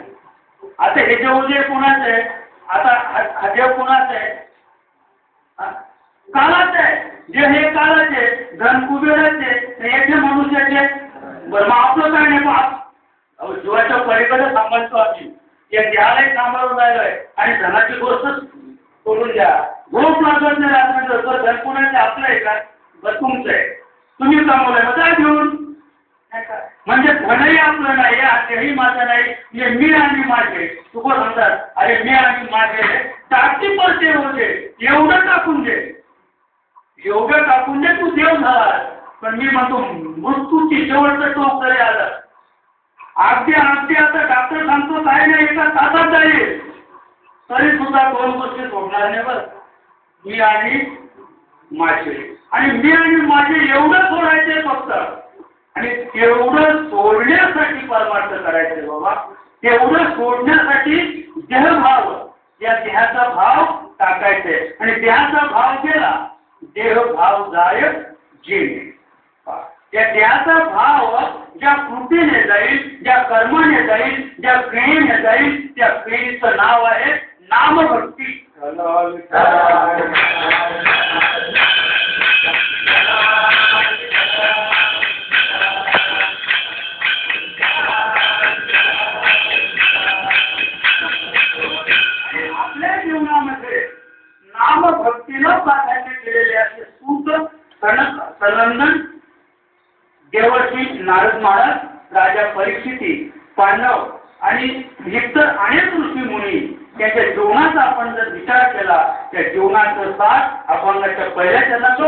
आता हे जे ओझे कोणाचं आहे? आता हा देव कोणाचं आहे? काळाच आहे. जे हे काळाचे धन कुबेराचे याचे मनुष्याचे. बरं मग आपलं काय नाही बाप जीवाच्या पलीकडे सांभाळतो आम्ही. या देहालाही सांभाळून राहिलोय आणि धनाची गोष्ट सोडून द्या. भूक लागत नाही रात्री धन कोणाचे आपलं आहे का? बरं तुमचं आहे, तुम्ही सांभाळलंय मग काय घेऊन. म्हणजे धनही आपलं नाही, तेही माझं नाही, हे मी आणि माझे. तू कोण म्हणतात अरे मी आणि माझे टाकी पडते होते एवढं टाकून दे, एवढं टाकून दे तू देव झाला. पण मी म्हणतो मृत्यूची शेवटचं टोक जरी आलं अगदी आता डॉक्टर सांगतो काय नाही एका तासात जाईल तरी सुद्धा दोन गोष्टी सोडणार नाही. बरं मी आणि माझे, आणि मी आणि माझे एवढं सोडायचे फक्त. आणि तेवढं सोडण्यासाठी परमार्थ करायचे बाबा. तेवढं सोडण्यासाठी देहभाव, या देहाचा भाव टाकायचे. आणि देहाचा भाव गेला देहभाव जाय जेणे. त्या देहाचा भाव ज्या कृतीने जाईल, ज्या कर्माने जाईल, ज्या क्रियेने जाईल, त्या क्रियेचं नाव आहे नामभक्ती. आपल्या जीवनामध्ये नामभक्तीला प्राधान्य केलेले असे सूत सनंदन देवर्षी नारद महाराज, राजा परीक्षिती, पांडव आणि इतर अनेक ऋषी मुनी त्यांच्या जीवनाचा आपण जर विचार केला त्या जीवनाचं साथ अभंगाच्या पहिल्या चरणात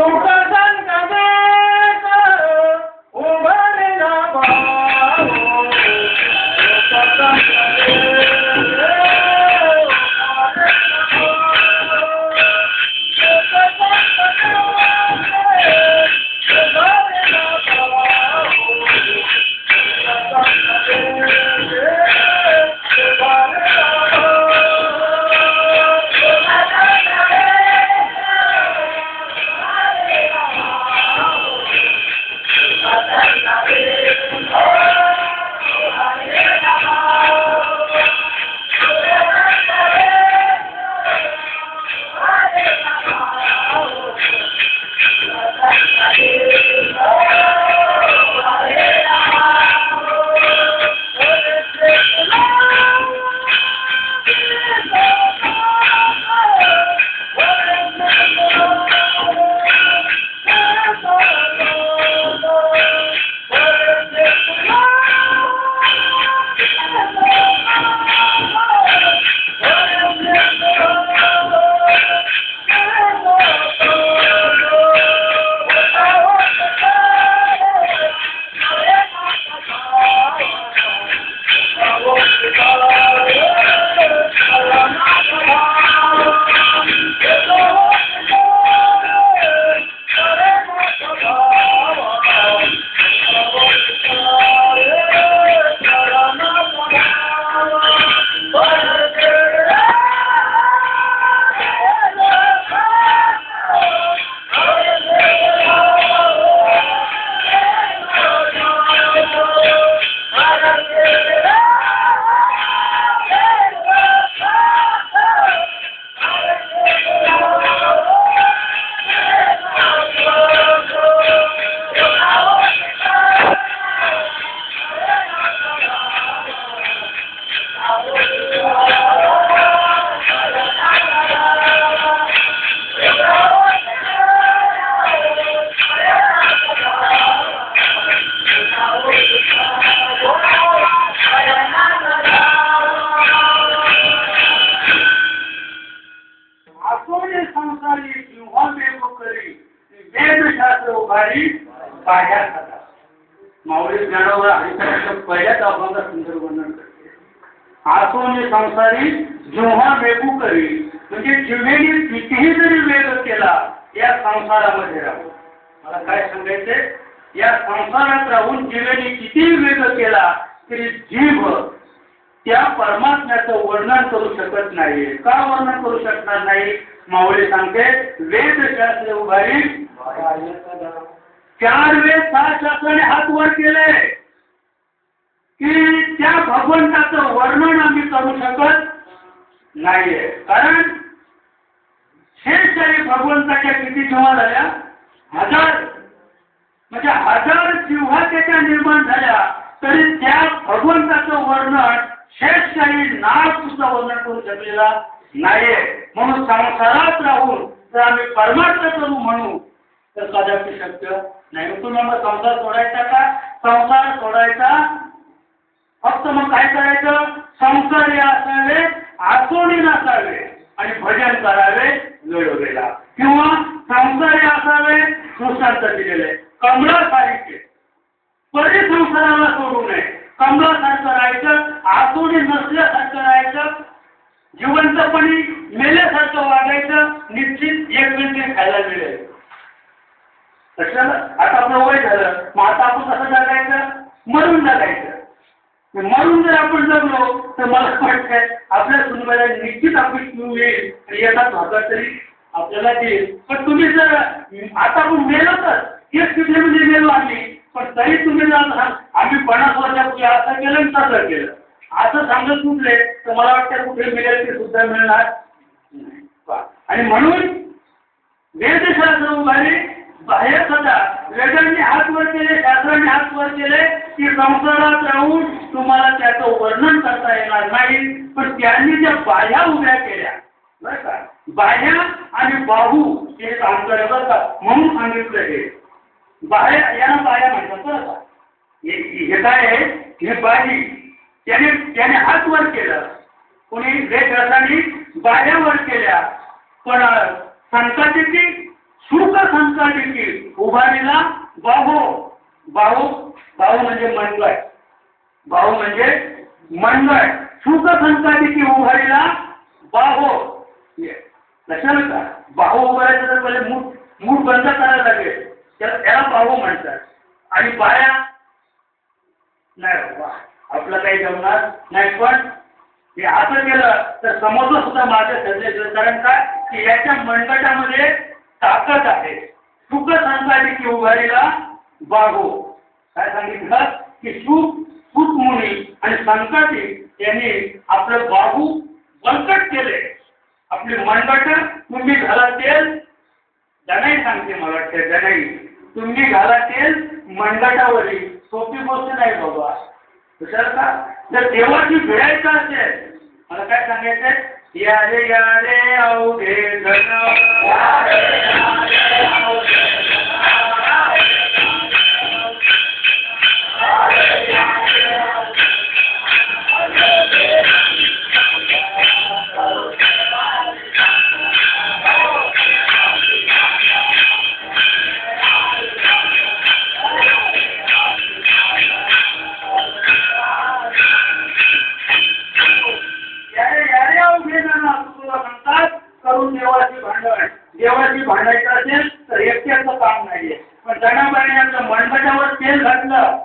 उभारी बाह्या खाता माऊली ज्ञानावर हरिभक्त पहिल्याच अभंग सुंदर वर्णन करते. आसोने संसारी जेव्हा वेगू करी म्हणजे जिव्हेने कितीही जरी वेग केला या संसारामध्ये राहून. मला काय सांगायचंय, या संसारात राहून जिव्हेने कितीही वेग केला तरी जीव त्या परमात्म्याचं वर्णन करू शकत नाही. का वर्णन करू शकणार नाही? माऊली सांगते वेदशास्त्र उभारी 4 वेद 6 शास्त्राने हात वर केले की त्या भगवंताचं वर्णन आम्ही करू शकत नाहीये. कारण शेषशाही भगवंताच्या किती जीवा झाल्या? 1000. म्हणजे 1000 जिव्हा त्याच्या निर्माण झाल्या तरी त्या भगवंताचं वर्णन शेषशाही नाग सुद्धा वर्णन करू शकलेला नाहीये. म्हणून संसारात राहून जर आम्ही परमार्थ करू म्हणू तर कदाचित शक्य नाही. तुम्ही मग संसार सोडायचा का? संसार सोडायचा फक्त मग काय करायचं? संसारी असावे, आसोनी नसावे आणि भजन करावे वेळोवेळेला. किंवा संसारी असावे, दृष्टांत दिलेले कमळासारखे परिसंसाराला सोडू नये. कमळासारखं राहायचं, आसोनी नसल्यासारखं राहायचं, जिवंतपणी मेल्यासारखं वागायचं. निश्चित एक मिनिट खायला मिळेल. कशाला? आता आपलं वय झालं, मग आता आपण कसं जगायचं? मरून जगायचं. मरून जर आपण जगलो तर मला वाटतंय आपल्या सुनबाईला निश्चित आपली शिव येईल आणि एकाच भागात तरी आपल्याला देईल. पण तुम्ही जर आता आपण मेलो तर तेच तिथे म्हणजे मेलो आम्ही, पण तरी तुम्ही जर आम्ही 50 वर्षापूर्वी असं केलं आणि तसं केलं असं सांगत सुटले तर मला वाटतं कुठे मिळेल ते सुद्धा मिळणार नाही. आणि म्हणून वेदशास्त्र उभारी बाहेर सदा वेदांनी हात वर केले, शास्त्रांनी हात वर केले की संसारात राहून तुम्हाला त्याचं वर्णन करता येणार नाही. पण त्यांनी ज्या बाह्या उभ्या केल्या बरं का, बाह्या आणि बाहू हे अंतर आहे बरं का, म्हणून सांगितलं हे बाह्य यांना बाह्या म्हणतात बरं का. हे काय आहे? हे बाही त्याने हात वर केलं. कोणी वेदशास्त्रांनी बाह्यावर केल्या. पण संकटाची सुख संकटाची उभारीला बाहू बाहू बाहू म्हणजे मंडळ. बाहू म्हणजे मंडळ. सुख संकटाची उभारीला बाहू. लक्षात का? बाहू उभारायचं तर पहिले मूठ बंद करायला लागेल, त्याला बाहू म्हणतात. आणि बाया नाही बाबा आपलं काही जमणार नाही. पण हे असं केलं तर समोरचं सुद्धा माझं ठरलेलं. कारण काय की याच्या मंडटामध्ये ताकद आहे. सुख संकटाची उभारीला बाहू. काय सांगितलं की सुख मुनी आणि संकटी यांनी आपलं बाहू बळकट केले. आपली मंडट तुम्ही घाला तेल जनाई सांगते. मला वाटतं जनाई तुम्ही घाला तेल मंडटावरी. सोपी गोष्ट नाही बाबा. विचार का? जर देवाची भिडायचं असेल मला काय सांगायचंय? यारे यारे अवघे जन देवाची भांडायचं असेल तर एकट्याचं काम नाहीये. पण जनाबाईने आपल्या मंडपावर तेल घातलं.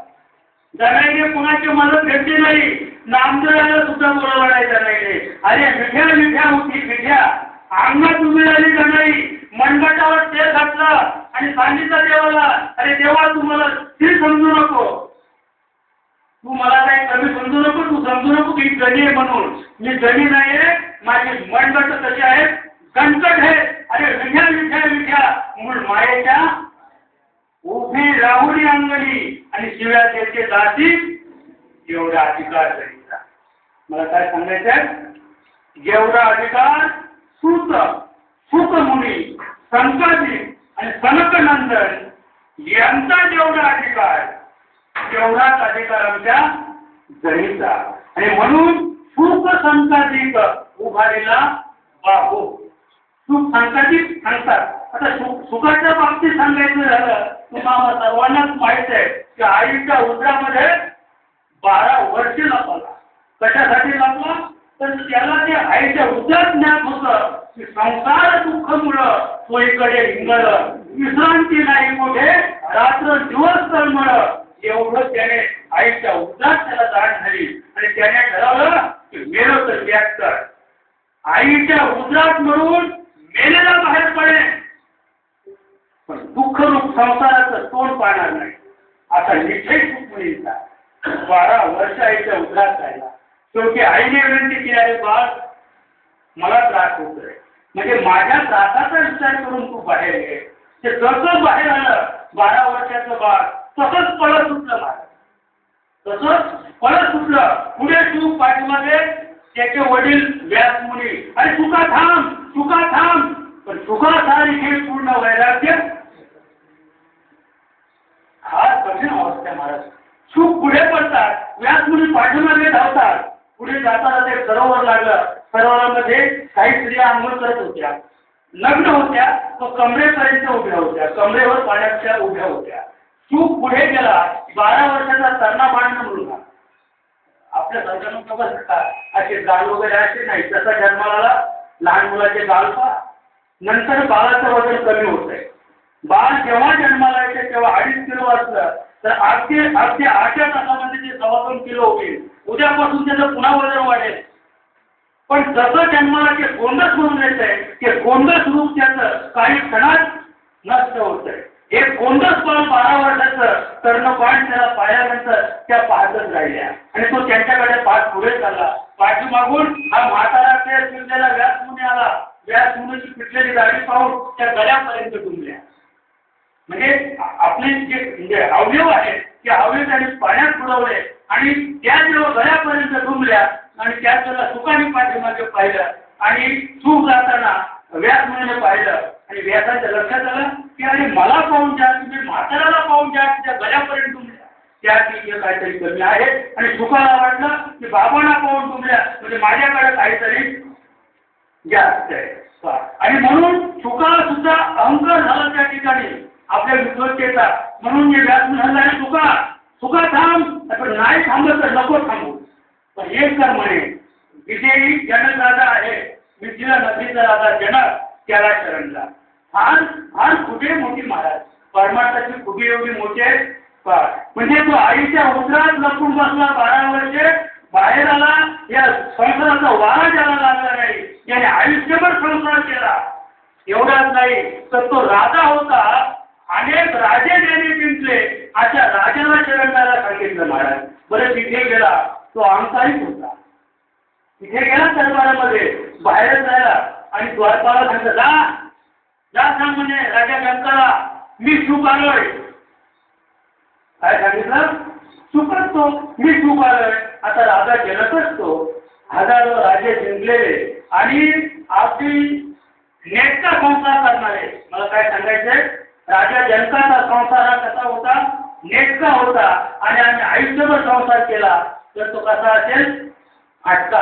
जनाईने कुणाची मदत घेतली नाही. नामदेवाला सुद्धा बोलवायचं नाही. अरे मिठ्या मिठ्या होती मिठ्या अंगात उभी राहिली जनाई. मंडपावर तेल घातलं आणि सांगितलं देवाला, अरे देवा तू मला स्थिर समजू नको, तू मला काही कमी समजू नको, तू समजू नको की गणी आहे म्हणून. मी गणी नाहीये. माझी मंडप कशी आहेत? संकट आहे. अरे विठ्या विठ्या विठ्या मूळ मायेच्या उभी राहुली अंगणी आणि शिव्या त्याचे जाती एवढा अधिकार करीता. मला काय सांगायचं? जेवढा अधिकार सुख मुनी संकटी आणि सनकनंदन यांचा जेवढा अधिकार तेवढाच अधिकार आमच्या जणीचा. आणि म्हणून सुख संकटिक उभारीला बाहू. सुख सांगतात. आता सुखाच्या बाबतीत सांगायचं झालं तुम्हाला सर्वांनाच माहित आहे की आईच्या उदरामध्ये 12 वर्ष लागला. कशासाठी लागला? तर त्याला ते आईच्या उदरात ज्ञात होतं की संसार दुःखमुळं सोयीकडे हिंगलं, विश्रांती नाही मोठे रात्र दिवस तळमळं. एवढं त्याने आईच्या उदरात त्याला जाण झाली आणि त्याने ठरवलं की मेलो तर व्याग कर. आईच्या उदरात म्हणून मेलेला बाहेर पडेल पण दुःखरूप संसाराचं तोंड पाहणार नाही असा निश्चय मुलींचा. 12 वर्ष आईच्या उदरात राहिला. शेवटी आईने विनंती केली, अरे बाळ मला त्रास होतोय, म्हणजे माझ्या त्रासाचा विचार करून तू बाहेर ये. ते जसं बाहेर आलं 12 वर्षाचं बाळ तसंच पळत सुटलं महाराज, तसंच पळत सुटलं. पुढे तू पाठीमागे त्याचे वडील व्यास मुनी, अरे चुका थांब. पण चुकासारी हे पूर्ण वैराग्य हा कठीण अवस्था महाराज. सुख पुढे पडतात, व्यास मुनी पाठीमागे धावतात. पुढे जाताना ते सरोवर लागलं. सरोवरामध्ये काही स्त्रिया आंघोळ करत होत्या, लग्न होत्या, तो कमरेपर्यंत उभ्या होत्या, कमरेवर पाण्याच्या उभ्या होत्या. सुख पुढे गेला. 12 वर्षाचा तरणा बांधणं मुलगा. आपल्या सर्वांना बघा असे गाल वगैरे असे नाही. तसा जन्माला लहान मुलाचे गाल पहा. नंतर बाळाचं वजन कमी होतंय. बाळ जेव्हा जन्माला येते तेव्हा 2.5 किलो असलं तर अगदी 8 तासामध्ये ते 2.25 किलो होईल. उद्यापासून त्याचं पुन्हा वजन वाढेल. पण जसं जन्माला ते गोंडस म्हणून येत आहे ते गोंडस रूप त्याचं काही क्षणात नष्ट होत आहे. एक गोंडस बाळ 12 वर्षाचं कर्णपाठ त्याला पाहिल्यानंतर त्या पाहतच राहिल्या आणि तो त्यांच्याकडे पाठ पुढे चालला. पाठीमागून हा म्हातारा ते शिवलेला व्यास मुनी आला. व्यास मुनीची पिटलेली दाढी पाहून त्या गळ्यापर्यंत डुंबल्या. म्हणजे आपले जे अवयव आहेत ते अवयव त्यांनी पाण्यात बुडवले आणि त्या जेव्हा गळ्यापर्यंत डुंबल्या आणि त्या त्याला सुखाने पाठीमागे पाहिलं आणि सुख जाताना व्यास मुनीने पाहिलं आणि व्यासाच्या लक्षात आलं की अरे मला पाहून ज्या तुम्ही म्हाताराला पाहून ज्या त्या गळ्यापर्यंत डुंबल्या त्या तिथे काहीतरी कमी आहे. आणि सुखाला वाटलं की बाबांना पाहून डुंबल्या म्हणजे माझ्याकडे काहीतरी जास्त आहे. आणि म्हणून सुखाला सुद्धा अहंकार झाला त्या ठिकाणी आपल्या विद्वत्तेचा. म्हणून जे व्यास म्हणाले सुखा थांब, पण नाही थांबत तर नको थांबू. पण एक कर म्हणे विजयी जनक राजा आहे, विद्येला नदीचा राजा जनक त्याला शरण जा. फार कुठे मोठी महाराज, परमार्थाची कुठे एवढी मोठी आहे. म्हणजे तो आईच्या उदरात लपून बसला 12 वर्षे, बाहेर आला. या संसाराचा वारा ज्याला लागला नाही याने आयुष्यभर संसार केला. एवढाच नाही तर तो राजा होता. अनेक राजे ज्याने जिंकले अशा राजाला शरण जायला सांगितलं महाराज. बरं तिथे गेला तो अहंकारिक होता. तिथे गेला दरबारामध्ये बाहेर जायला आणि द्वारपाला सांगितलं जा सांग म्हणे राजा जनकाला मी सुख आलोय. काय सांगितलं? सुखच तो मी सुख आलोय. आता राजा जनकच तो. हजारो राजे जिंकलेले आणि अगदी नेटका संसार करणारे. मला काय सांगायचंय, राजा जनकाचा संसार हा कसा होता? नेटका होता. आणि आम्ही आयुष्यभर संसार केला तर तो कसा असेल? फाटका.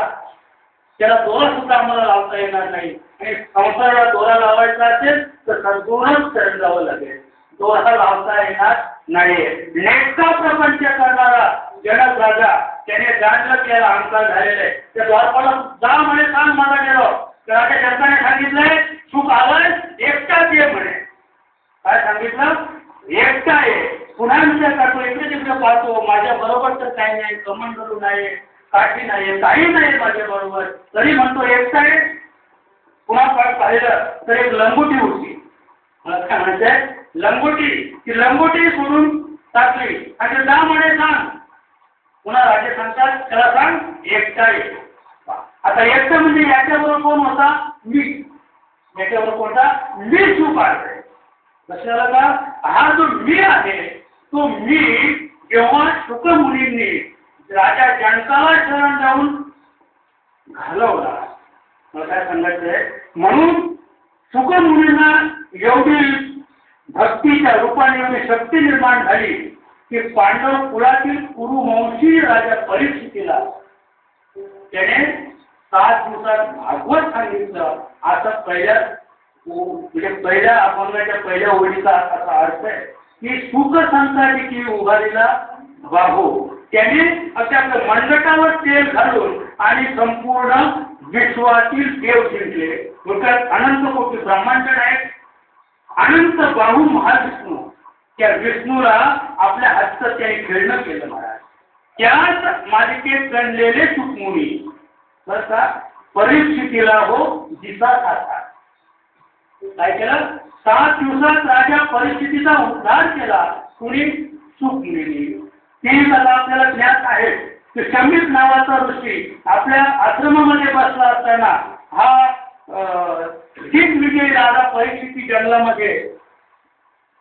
त्याला दोरा सुद्धा आम्हाला लावता येणार नाही. आणि संसाराला दोरा लावायचा असेल तर संपूर्णच शरण जावं लागेल. दोरा लावता येणार नाही. नेटका प्रपंच करणारा जनक राजा त्याने जाणलं त्याला अहंकार झालेला आहे. त्या द्वारपाला जा म्हणे सांग मला गेलो. तर राजा जनकाने सांगितलंय सुख आलंय एकटाच ये म्हणे. काय सांगितलं? एकटा आहे. पुन्हा विचार करतो, इकडे तिकडे पाहतो, माझ्या बरोबर तर काही नाही, कमंडलू नाही, काठी नाही, काही नाही माझ्या बरोबर, तरी म्हणतो एकटा आहे. पुन्हा पाहिलं तर एक लंगोटी होती. मला काय म्हणायचंय, लंगोटी. ती लंगोटी सोडून टाकली आणि जा म्हणे सांग. पुन्हा राजे सांगतात त्याला सांग एकटा आहे. आता एकटा म्हणजे याच्याबरोबर कोण होता? मी. याच्याबरोबर कोणता? मी सुख आहे. कशाला का? हा जो मी आहे तो मी जेव्हा शुकमुनींनी राजा जनकाला शरण जाऊन घालवला. मला काय सांगायचंय, म्हणून शुकमुनींना एवढी भक्तीच्या रूपाने एवढी शक्ती निर्माण झाली की पांडव कुळातील कुरुवंशी राजा परीक्षितीला त्याने 7 दिवसात भागवत सांगितलं. असं पहिल्या म्हणजे पहिल्या अभंगाच्या पहिल्या ओळीचा असा अर्थ आहे की सुख संसारी की उभारीला बाहू, त्याने आपल्या मनगटावर तेल घालून आणि संपूर्ण विश्वातील देव जिंकले. डोक्यात अनंत कोटी ब्रह्मांड आहेत, अनंत बाहू महाविष्णू, त्या विष्णूला आपल्या हस्त त्याने खेळणं केलं महाराज. त्याच मालिकेत गणलेले सुखमुनी बरं का, परीक्षितीला हो दिसा साधा काय केलं, 7 दिवसात राजा परिस्थितीचा उद्धार केला. कुणी, सुखमुनी. ते त्याला आपल्याला ज्ञात आहे की शमीर नावाचा ऋषी आपल्या आश्रमामध्ये बसला असताना हा दिग्विजयी राजा परीक्षिती जंगलामध्ये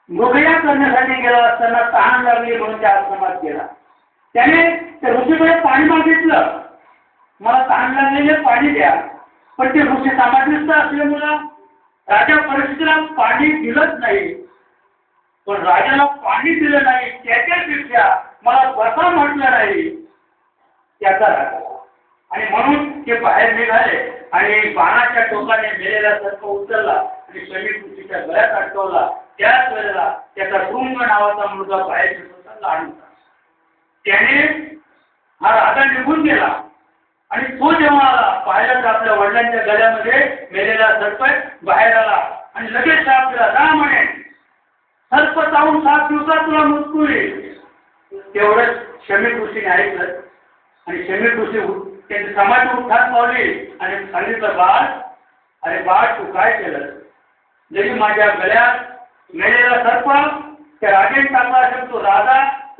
मृगया करण्यासाठी गेला असताना तहान लागली म्हणून त्या आश्रमात गेला. त्याने त्या ऋषीकडे पाणी मागितलं, मला तहान लागलेले पाणी द्या. पण ते ऋषी समाधिस्थ असल्यामुळं राजा परीक्षितीला पाणी दिलंच नाही. पण राजाला पाणी दिलं नाही त्याच्यापेक्षा मला बसा म्हटलं नाही त्याचा राजा. आणि म्हणून ते बाहेर निघाले आणि बाणाच्या टोकाने मेलेला सर्प उचलला आणि शमी ऋषीच्या गळ्यात अटकवला. त्याच वेळेला त्याचा शृंग नावाचा मुलगा बाहेर होता, लहान होता. त्याने हा राजा निघून गेला आणि तो जेव्हा आला पाहिलं तर आपल्या वडिलांच्या गळ्यामध्ये मेलेला सर्प बाहेर आला आणि लगेच शाप दिला, जा म्हणे सर्प चावून 7 दिवसात तुला मृत्यू येईल. तेवढंच शमी ऋषीने ऐकलं आणि शमी ऋषी त्यांची समाधी उठात लावली आणि सांगितलं, बाळ, अरे बाळ तू काय केलं, जरी माझ्या गळ्यात मेलेला सर्प त्या राजाने टाकला असेल, तो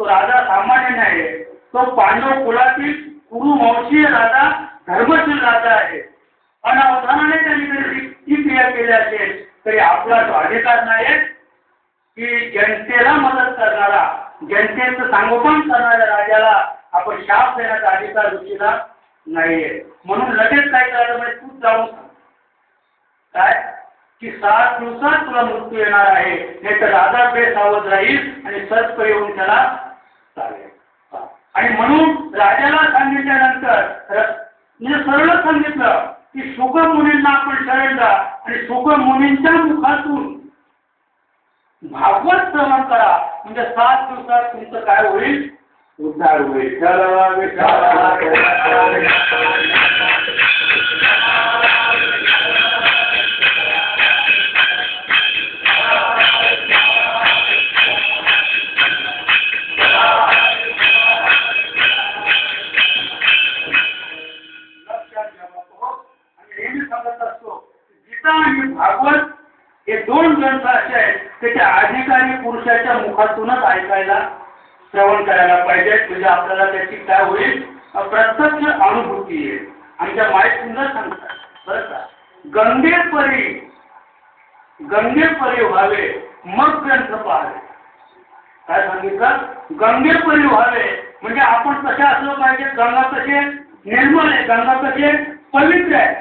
राजा सामान्य नाही, तो पांडव कुलातील कुरुवंशीय राजा, धर्मशील राजा आहे. अनावधानाने त्यांनी ती क्रिया केली असेल तरी आपला तो अधिकार नाही की जनतेला मदत करणारा, जनतेचं संगोपन करणाऱ्या राजाला आपण शाप देण्याचा अधिकार ऋषीला नाहीये. म्हणून लगेच काय करायला म्हणजे तू जाऊन सांग काय की 7 दिवसात तुला मृत्यू येणार आहे, नाही तर राजा बेसावध राहील आणि सर्प येऊन त्याला चालेल. आणि म्हणून राजाला सांगितल्यानंतर म्हणजे सरळ सांगितलं की शुक मुनींना आपण शरण जा आणि शुक मुनींच्या मुखातून भागवत श्रवण करा, म्हणजे 7 दिवसात तुमचं काय होईल, उद्धार होईल. भागवत हे 2 ग्रंथ असे आहेत त्याच्या अधिकारी पुरुषाच्या मुखातूनच ऐकायला श्रवण करायला पाहिजे, म्हणजे आपल्याला त्याची काय होईल, प्रत्यक्ष अनुभूती येईल. आमच्या माहीत सुंदर सांगतात बरं का, गंगेपरी व्हावे मग ग्रंथ पाहावे. काय सांगितलं, गंगेपरी व्हावे म्हणजे आपण कसे असलं पाहिजे, गंगा कसे निर्मळ आहे, गंगा कसे पवित्र आहे.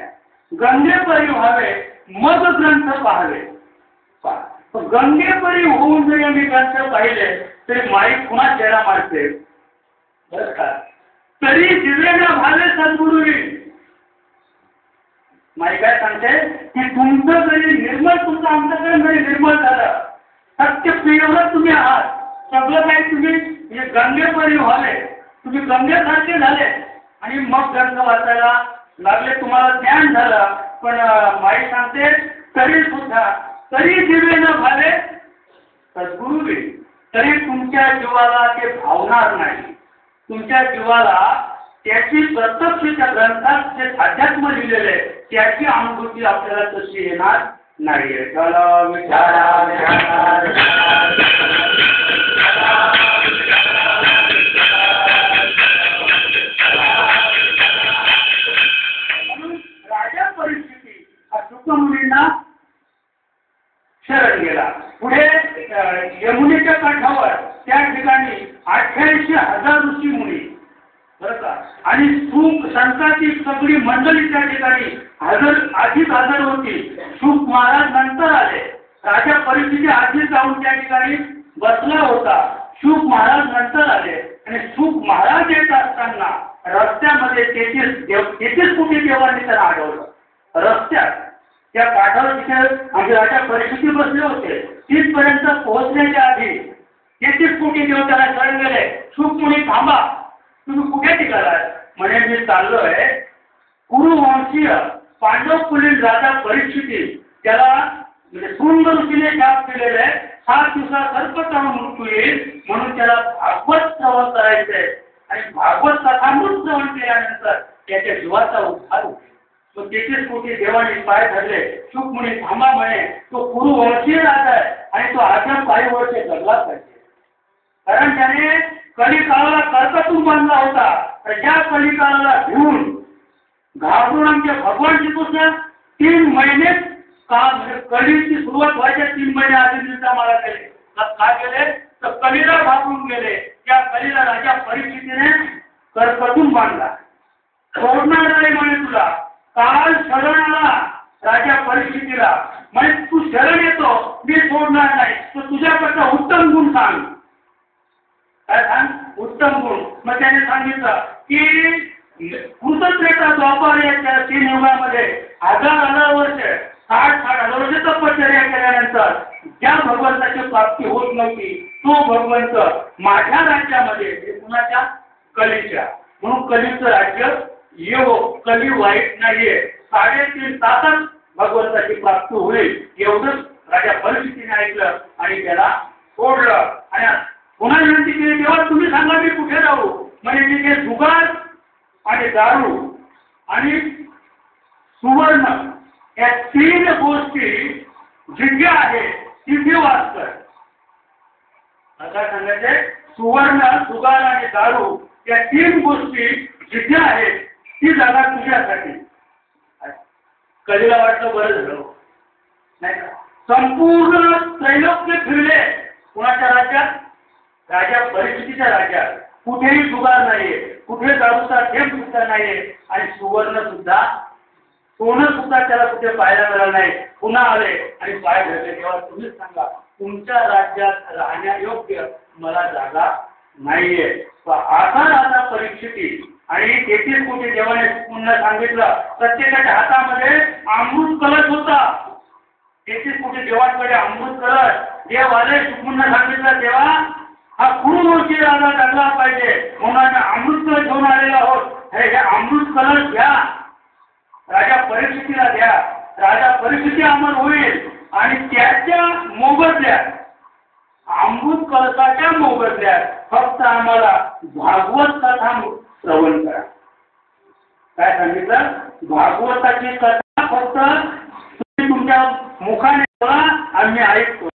गंगेपरी व्हावे मग ग्रंथ पाहावे. गंगेपरी होऊन जरी आम्ही ग्रंथ पाहिले तरी माई पुन्हा चेहरा मारते बरं का, तरी दिव्याला भावे सद्गुरुवी. माई काय सांगते की तुमचं जरी निर्मळ, तुमचं अंतकरण जरी निर्मळ झालं, सत्य प्रियवर तुम्ही आहात, सगळं काही तुम्ही म्हणजे गंगेपरी व्हावे, तुम्ही गंगेसारखे झाले आणि मग ग्रंथ वाचायला लागले, तुम्हाला ज्ञान झालं. पण माई सांगते तरी दिवे न भावे सद्गुरुवी, तरी तुमच्या जीवाला ते भावणार नाही. तुमच्या जीवाला त्याची प्रत्यक्ष त्या ग्रंथात जे अध्यात्म लिहिलेले त्याची अनुभूती आपल्याला तशी येणार नाहीये. चला विचारा राजा परिस्थिती हा शुकमुनींना शरण गेला. पुढे यमुनेच्या काठावर त्या ठिकाणी 88,000 ऋषी मुनी बरं का, आणि शुक संतांची सगळी मंडळी त्या ठिकाणी आधीच हजर होती. शुक महाराज नंतर आले, राजा परिस्थिती आधी जाऊन त्या ठिकाणी बसला होता. शुक महाराज नंतर आले आणि शुक महाराज येत असताना रस्त्यामध्ये 33 कोटी देवांनी त्यांना अडवलं. रस्त्यात त्या काठावर तिथे आमचे राजा परिस्थिती बसले होते. तिथपर्यंत पोहोचण्याच्या आधी 33 कोटी देव त्याला शरण गेले. सुखमुनी थांबा, तुम्ही कुठे टिकालाय? म्हणे मी चाललोय कुरुवंशीय पांडव कुलीन राजा परिस्थिती त्याला म्हणजे सुंदर ऋषीने शाप दिलेले 7 दिवसात सर्पचाळून मृत्यू येईल म्हणून त्याला भागवत श्रवण करायचंय आणि भागवत कथामृत श्रवण केल्यानंतर त्याच्या जीवाचा उद्धार होईल. तो 33 कोटी देवाने पाय धरले. सुखमुनी थांबा म्हणे तो कुरुवंशीय राजा आहे आणि तो आजम काही वर्ष जगला पाहिजे. कारण त्याने कलिकाळाला कर्कतून बांधला होता. तर त्या कलिकाळाला घेऊन घाबरून आमचे भगवान श्रीकृष्ण 3 महिने म्हणजे कलीची सुरुवात व्हायच्या 3 महिने आधी दिवसा मला केले. काय केले तर कलीला घाबरून गेले. त्या कलीला राजा परिस्थितीने कर्कतून बांधला. सोडणार नाही म्हणे तुला. काल शरण आला राजा परिस्थितीला म्हणजे तू शरण येतो मी सोडणार नाही. तर तुझ्याकडचा उत्तम गुण सांग. काय सांग? उत्तम गुण. मग त्याने सांगितलं की कृतज्ञता द्वापार या 3 युगामध्ये 1000 वर्ष 60,000 वर्ष तपश्चर्या केल्यानंतर ज्या भगवंताची प्राप्ती होत नव्हती तो भगवंत माझ्या राज्यामध्ये कुणाच्या कलीच्या म्हणून कलीचं राज्य येवो. कली वाईट नाहीये. 3.5 तासात भगवंताची प्राप्ती होईल एवढंच राजा परिस्थितीने ऐकलं आणि त्याला सोडलं. आणि पुन्हा विनंती केली तेव्हा तुम्ही सांगा मी कुठे जाऊ? म्हणजे तिथे जुगार आणि दारू आणि सुवर्ण या 3 गोष्टी जिथे आहे तिथे वास कर. आता सांगायचे सुवर्ण जुगार आणि दारू या 3 गोष्टी जिथे आहेत ती जागा तुझ्यासाठी. कधीला वाटलं बरं झालं नाही का? संपूर्ण त्रैलोक्य फिरले कुणाच्या राज्यात? राजा परिस्थितीच्या राज्यात. कुठेही जुगार नाहीये, कुठे दारूचा थेंब सुद्धा नाहीये आणि सुवर्ण सुद्धा सोनं सुद्धा त्याला कुठे पाहायला मिळालं नाही. पुन्हा आले आणि पाय धरले तेव्हा तुम्हीच सांगा तुमच्या राज्यात राहण्यायोग्य मला जागा नाहीये. असा राजा परिस्थिती आणि 33 कोटी देवाने पुन्हा सांगितलं. प्रत्येकाच्या हातामध्ये अमृत कलश होता. 33 कोटी देवांकडे अमृत कलश. देव आले पुन्हा सांगितलं तेव्हा हा कुरुवंशी राजा जगला पाहिजे म्हणून आम्ही अमृत कलश घेऊन आलेलो आहोत. हे अमृत कलश घ्या राजा परिस्थितीला द्या. राजा परिस्थिती अमर होईल आणि त्याच्या मोबदल्यात अमृत कलशाच्या मोबदल्यात फक्त आम्हाला भागवत कथा श्रवण करा. काय सांगितलं? भागवताची कथा फक्त तुम्ही तुमच्या मुखाने बोला आम्ही ऐकतो.